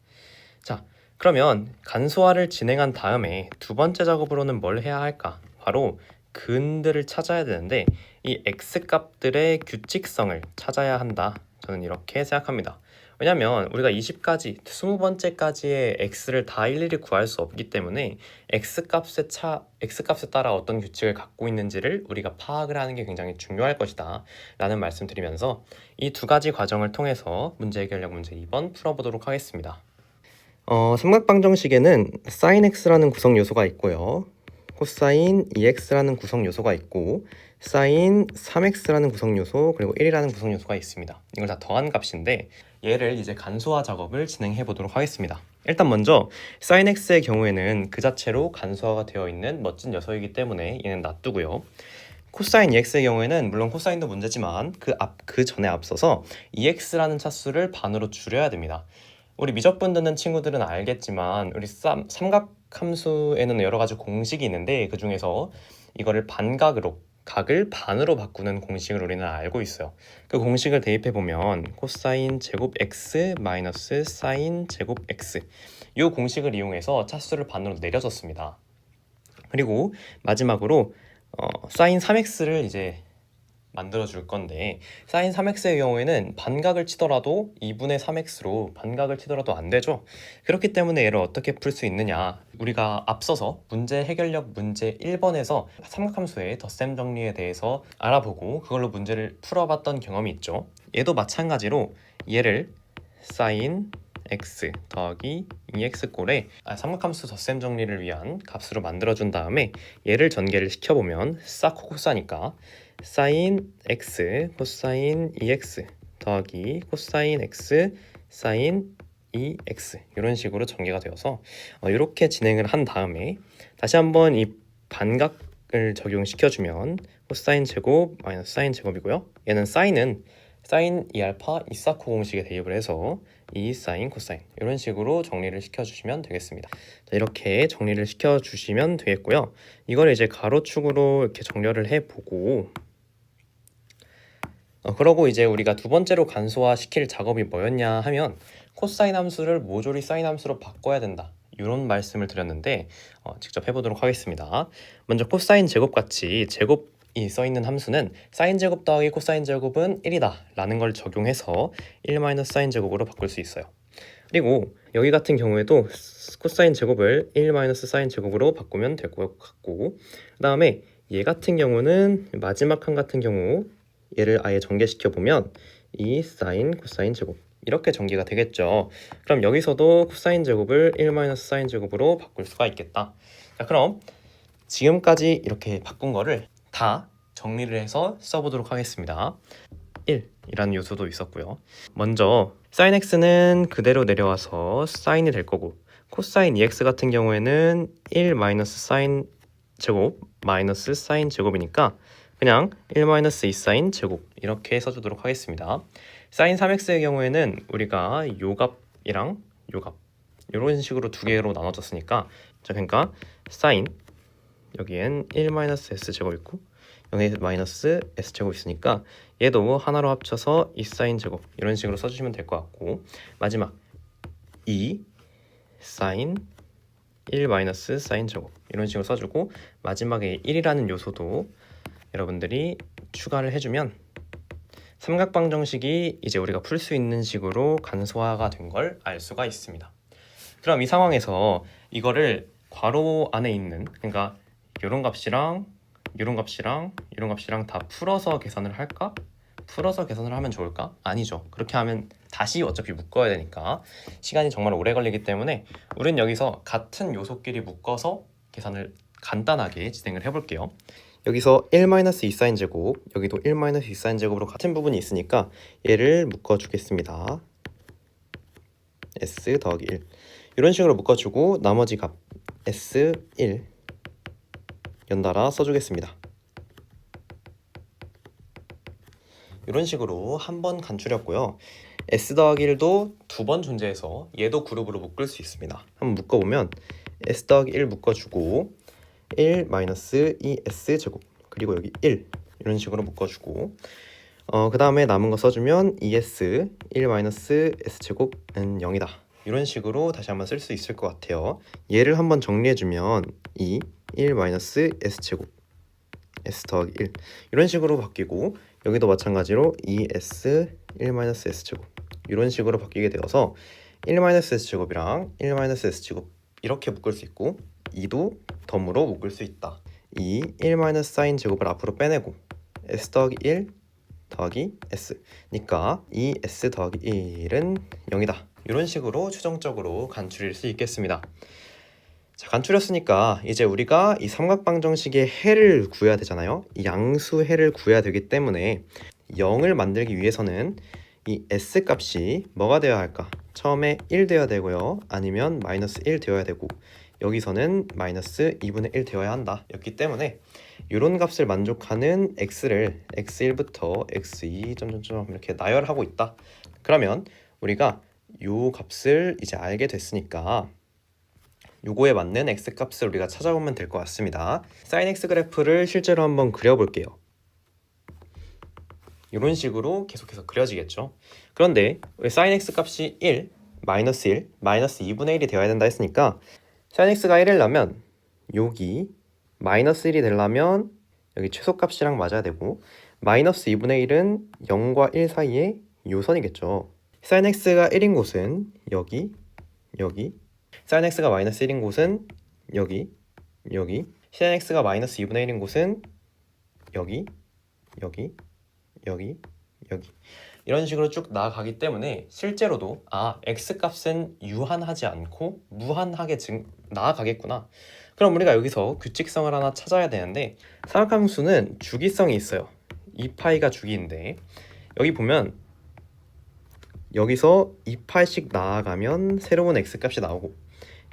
자, 그러면 간소화를 진행한 다음에 두 번째 작업으로는 뭘 해야 할까? 바로 근들을 찾아야 되는데 이 x 값들의 규칙성을 찾아야 한다. 저는 이렇게 생각합니다. 왜냐면 우리가 20까지, 20번째까지의 x를 다 일일이 구할 수 없기 때문에 x값에 따라 어떤 규칙을 갖고 있는지를 우리가 파악을 하는 게 굉장히 중요할 것이다 라는 말씀 드리면서 이 두 가지 과정을 통해서 문제 해결력 문제 2번 풀어보도록 하겠습니다. 삼각방정식에는 sin x라는 구성 요소가 있고요. 코사인 2x라는 구성 요소가 있고 sin 3x라는 구성 요소 그리고 1이라는 구성 요소가 있습니다. 이걸 다 더한 값인데 얘를 이제 간소화 작업을 진행해 보도록 하겠습니다. 일단 먼저 sin x의 경우에는 그 자체로 간소화가 되어 있는 멋진 녀석이기 때문에 얘는 놔두고요. 코사인 2x의 경우에는 물론 코사인도 문제지만 그 전에 앞서서 2x라는 차수를 반으로 줄여야 됩니다. 우리 미적분 듣는 친구들은 알겠지만 우리 삼각함수에는 여러 가지 공식이 있는데 그 중에서 이거를 반각으로 각을 반으로 바꾸는 공식을 우리는 알고 있어요. 그 공식을 대입해 보면 코사인 제곱 x 마이너스 사인 제곱 x 이 공식을 이용해서 차수를 반으로 내려줬습니다. 그리고 마지막으로 사인 3x를 이제 만들어 줄 건데 사인 3x의 경우에는 반각을 치더라도 2분의 3x로 반각을 치더라도 안 되죠. 그렇기 때문에 얘를 어떻게 풀 수 있느냐, 우리가 앞서서 문제 해결력 문제 1번에서 삼각함수의 덧셈 정리에 대해서 알아보고 그걸로 문제를 풀어봤던 경험이 있죠. 얘도 마찬가지로 얘를 사인 x 더하기 2x꼴에 삼각함수 덧셈 정리를 위한 값으로 만들어준 다음에 얘를 전개를 시켜보면 싹 코코사니까 사인 x 코사인 2x 더하기 코사인 x 사인 2x 이런 식으로 전개가 되어서 이렇게 진행을 한 다음에 다시 한번 이 반각을 적용시켜주면 코사인 제곱 마이너스 사인 제곱이고요. 얘는 사인은 사인 2알파 2사코 공식에 대입을 해서 2 사인 코사인 이런 식으로 정리를 시켜주시면 되겠습니다. 자, 이렇게 정리를 시켜주시면 되겠고요. 이걸 이제 가로축으로 이렇게 정렬을 해보고 그러고 이제 우리가 두 번째로 간소화 시킬 작업이 뭐였냐 하면 코사인 함수를 모조리 사인 함수로 바꿔야 된다 이런 말씀을 드렸는데 직접 해보도록 하겠습니다. 먼저 코사인 제곱같이 제곱이 써있는 함수는 사인 제곱 더하기 코사인 제곱은 1이다 라는 걸 적용해서 1 마이너스 사인 제곱으로 바꿀 수 있어요. 그리고 여기 같은 경우에도 코사인 제곱을 1 마이너스 사인 제곱으로 바꾸면 될 것 같고 그 다음에 얘 같은 경우는 마지막 칸 같은 경우 얘를 아예 전개시켜 보면 2 사인 코사인 제곱 이렇게 전개가 되겠죠. 그럼 여기서도 코사인 제곱을 1 마이너스 사인 제곱으로 바꿀 수가 있겠다. 자, 그럼 지금까지 이렇게 바꾼 거를 다 정리를 해서 써보도록 하겠습니다. 1이라는 요소도 있었고요. 먼저 sin x는 그대로 내려와서 사인이 될 거고 코사인 2x 같은 경우에는 1 마이너스 사인 제곱 마이너스 사인 제곱이니까 그냥 1 마이너스 2 사인 제곱 이렇게 써주도록 하겠습니다. 사인 3x의 경우에는 우리가 요 값이랑 요 값 이런 식으로 두 개로 나눠졌으니까 자, 그러니까 사인 여기엔 1 마이너스 s 제곱 있고 여기 마이너스 s 제곱 있으니까 얘도 하나로 합쳐서 2 사인 제곱 이런 식으로 써주시면 될 것 같고 마지막 2 사인 1 마이너스 사인 제곱 이런 식으로 써주고 마지막에 1이라는 요소도 여러분들이 추가를 해주면 삼각방정식이 이제 우리가 풀 수 있는 식으로 간소화가 된 걸 알 수가 있습니다. 그럼 이 상황에서 이거를 괄호 안에 있는 그러니까 이런 값이랑 이런 값이랑 이런 값이랑 다 풀어서 계산을 할까? 풀어서 계산을 하면 좋을까? 아니죠. 그렇게 하면 다시 어차피 묶어야 되니까 시간이 정말 오래 걸리기 때문에 우린 여기서 같은 요소끼리 묶어서 계산을 간단하게 진행을 해볼게요. 여기서 1-2 사인 제곱, 여기도 1-2 사인 제곱으로 같은 부분이 있으니까 얘를 묶어주겠습니다. s 더하기 1 이런 식으로 묶어주고 나머지 값 s1 연달아 써주겠습니다. 이런 식으로 한 번 간추렸고요. s 더하기 1도 두 번 존재해서 얘도 그룹으로 묶을 수 있습니다. 한번 묶어보면 s 더하기 1 묶어주고 1 마이너스 2s 제곱 그리고 여기 1 이런 식으로 묶어주고 그 다음에 남은 거 써주면 2s 1 마이너스 s 제곱은 0이다 이런 식으로 다시 한번 쓸 수 있을 것 같아요. 얘를 한번 정리해주면 2 1 마이너스 s 제곱 S 더하기 1 이런 식으로 바뀌고 여기도 마찬가지로 2S 1-S제곱 이런 식으로 바뀌게 되어서 1-S제곱이랑 1-S제곱 이렇게 묶을 수 있고 2도 덤으로 묶을 수 있다. 이 1- 제곱을 앞으로 빼내고 S 더하기 1 더하기 S 니까 이 S 더하기 1은 0이다. 이런 식으로 최종적으로 간추릴 수 있겠습니다. 자, 간추렸으니까 이제 우리가 이 삼각방정식의 해를 구해야 되잖아요. 이 양수 해를 구해야 되기 때문에 0을 만들기 위해서는 이 S 값이 뭐가 되어야 할까? 처음에 1 되어야 되고요. 아니면 마이너스 1 되어야 되고 여기서는 마이너스 2분의 1 되어야 한다. 였기 때문에 이런 값을 만족하는 x를 x1부터 x2 점점점 이렇게 나열하고 있다. 그러면 우리가 요 값을 이제 알게 됐으니까 요거에 맞는 x 값을 우리가 찾아보면 될 것 같습니다. sin x 그래프를 실제로 한번 그려볼게요. 이런 식으로 계속해서 그려지겠죠. 그런데 왜 sin x 값이 1, 마이너스 1, 마이너스 2분의 1이 되어야 된다 했으니까 sin x가 1이려면 여기 마이너스 1이 되려면 여기 최소값이랑 맞아야 되고 마이너스 2분의 1은 0과 1 사이에 요 선이겠죠. sin x가 1인 곳은 여기 sin x가 마이너스 1인 곳은 여기 sin x가 마이너스 2분의 1인 곳은 여기 이런 식으로 쭉 나아가기 때문에 실제로도 x값은 유한하지 않고 무한하게 나아가겠구나. 그럼 우리가 여기서 규칙성을 하나 찾아야 되는데 삼각함수는 주기성이 있어요. 2파이가 주기인데 여기 보면 여기서 2파이씩 나아가면 새로운 x값이 나오고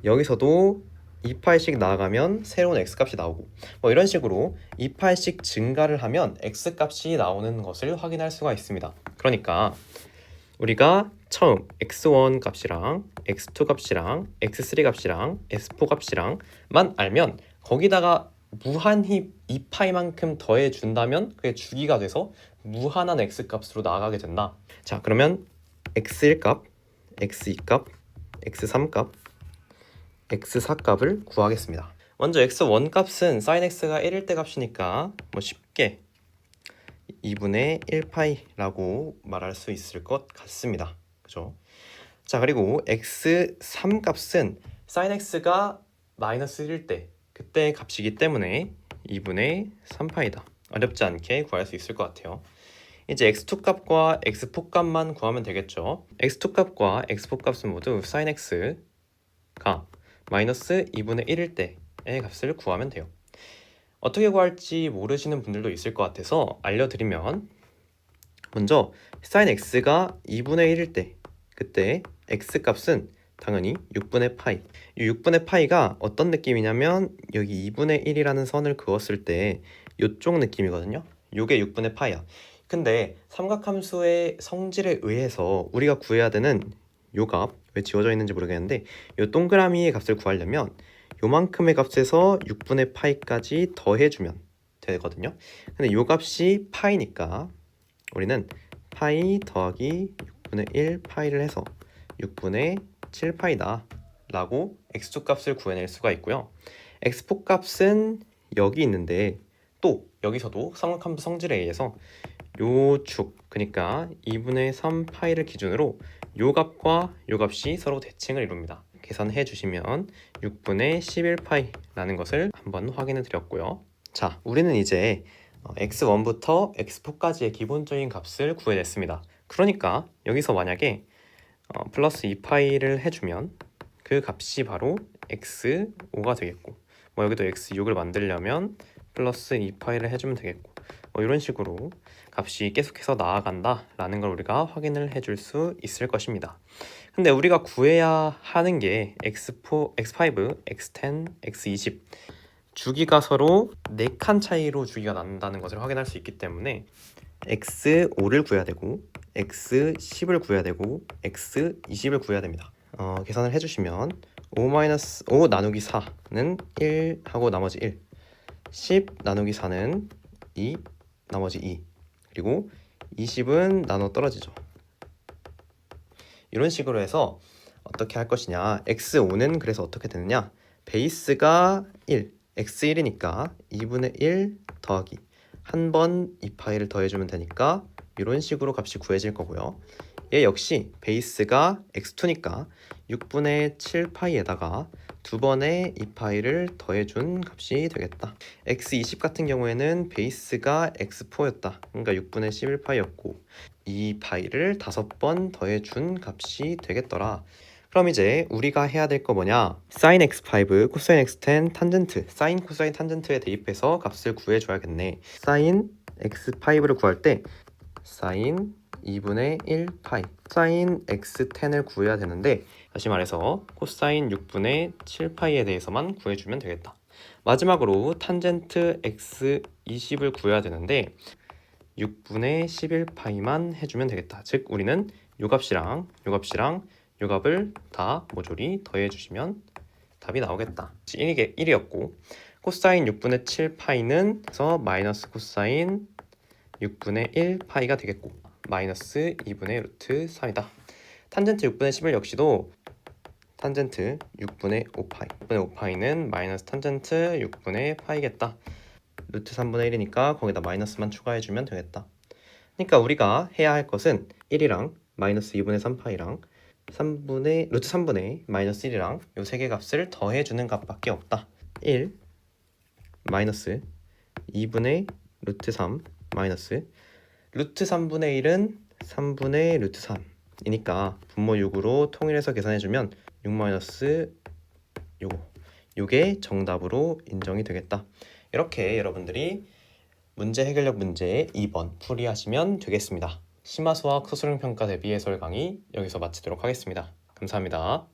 여기서도 2파이씩 나아가면 새로운 x값이 나오고 뭐 이런 식으로 2파이씩 증가를 하면 x값이 나오는 것을 확인할 수가 있습니다. 그러니까 우리가 처음 x1 값이랑 x2 값이랑 x3 값이랑 s4 값이랑만 알면 거기다가 무한히 2파이만큼 더해준다면 그게 주기가 돼서 무한한 x값으로 나아가게 된다. 자, 그러면 x1 값, x2 값, x3 값, x4 값을 구하겠습니다. 먼저 x1 값은 sin x가 1일 때 값이니까 뭐 쉽게 2분의 1파이라고 말할 수 있을 것 같습니다. 그죠? 자, 그리고 x3 값은 sin x가 마이너스 1일 때 그때 값이기 때문에 2분의 3파이다. 어렵지 않게 구할 수 있을 것 같아요. 이제 x2 값과 x4 값만 구하면 되겠죠. x2 값과 x4 값은 모두 sin x가 마이너스 2분의 1일 때의 값을 구하면 돼요. 어떻게 구할지 모르시는 분들도 있을 것 같아서 알려드리면 먼저 sin x가 2분의 1일 때 그때 x 값은 당연히 6분의 파이. 이 6분의 파이가 어떤 느낌이냐면 여기 2분의 1이라는 선을 그었을 때 이쪽 느낌이거든요. 요게 6분의 파이야. 근데 삼각함수의 성질에 의해서 우리가 구해야 되는 요 값, 왜 지워져 있는지 모르겠는데 요 동그라미의 값을 구하려면 요만큼의 값에서 6분의 파이까지 더해주면 되거든요. 근데 요 값이 파이니까 우리는 파이 더하기 6분의 1 파이를 해서 6분의 7파이다 라고 x2 값을 구해낼 수가 있고요. x4 값은 여기 있는데 또 여기서도 삼각함수 성질에 의해서 요 축, 그러니까 2분의 3파이를 기준으로 요 값과 요 값이 서로 대칭을 이룹니다. 계산해 주시면 6분의 11파이라는 것을 한번 확인해 드렸고요. 자, 우리는 이제 x1부터 x4까지의 기본적인 값을 구해냈습니다. 그러니까 여기서 만약에 플러스 2파이를 해주면 그 값이 바로 x5가 되겠고 뭐 여기도 x6을 만들려면 플러스 2파이를 해주면 되겠고 뭐 이런 식으로 값이 계속해서 나아간다 라는 걸 우리가 확인을 해줄 수 있을 것입니다. 근데 우리가 구해야 하는 게 x4, x5, x10, x20 주기가 서로 4칸 차이로 주기가 난다는 것을 확인할 수 있기 때문에 x5를 구해야 되고 x10을 구해야 되고 x20을 구해야 됩니다. 계산을 해주시면 5 나누기 4는 1 하고 나머지 1 10 나누기 4는 2 나머지 2 그리고 20은 나눠 떨어지죠. 이런 식으로 해서 어떻게 할 것이냐 x5는 그래서 어떻게 되느냐 베이스가 1 x1이니까 2분의 1 더하기 한 번 이 파이를 더해주면 되니까 이런 식으로 값이 구해질 거고요. 얘 역시 베이스가 x2니까 6분의 7파이에다가 두 번의 이 파이를 더해준 값이 되겠다. x20 같은 경우에는 베이스가 x4였다. 그러니까 6분의 11파이였고 이 파이를 5번 더해준 값이 되겠더라. 그럼 이제 우리가 해야 될 거 뭐냐? sin x5, 코사인 x10, 탄젠트, 사인 코사인 탄젠트에 대입해서 값을 구해줘야겠네. sin x5를 구할 때 sin 2분의 1 파이, 사인 x10을 구해야 되는데 다시 말해서 코사인 6분의 7파이에 대해서만 구해주면 되겠다. 마지막으로 탄젠트 x20을 구해야 되는데 6분의 11파이만 해주면 되겠다. 즉 우리는 요 값이랑 요 값이랑 요 값을 다 모조리 더해주시면 답이 나오겠다. 1이었고 코사인 6분의 7파이는 그래서 마이너스 코사인 6분의 1파이가 되겠고 마이너스 2분의 루트 3이다. 탄젠트 6분의 11 역시도 탄젠트 6분의 5파이 6분의 5파이는 마이너스 탄젠트 6분의 파이겠다. 루트 3분의 1이니까 거기다 마이너스만 추가해주면 되겠다. 그러니까 우리가 해야 할 것은 1이랑 마이너스 2분의 3파이랑 루트 3분의 마이너스 1이랑 요 세 개 값을 더해주는 값밖에 없다. 1 마이너스 2분의 루트 3 마이너스 루트 3분의 1은 3분의 루트 3이니까 분모 6으로 통일해서 계산해주면 6 마이너스 요게 정답으로 인정이 되겠다. 이렇게 여러분들이 문제 해결력 문제 2번 풀이하시면 되겠습니다. 심화수학 소수능평가 대비 해설 강의 여기서 마치도록 하겠습니다. 감사합니다.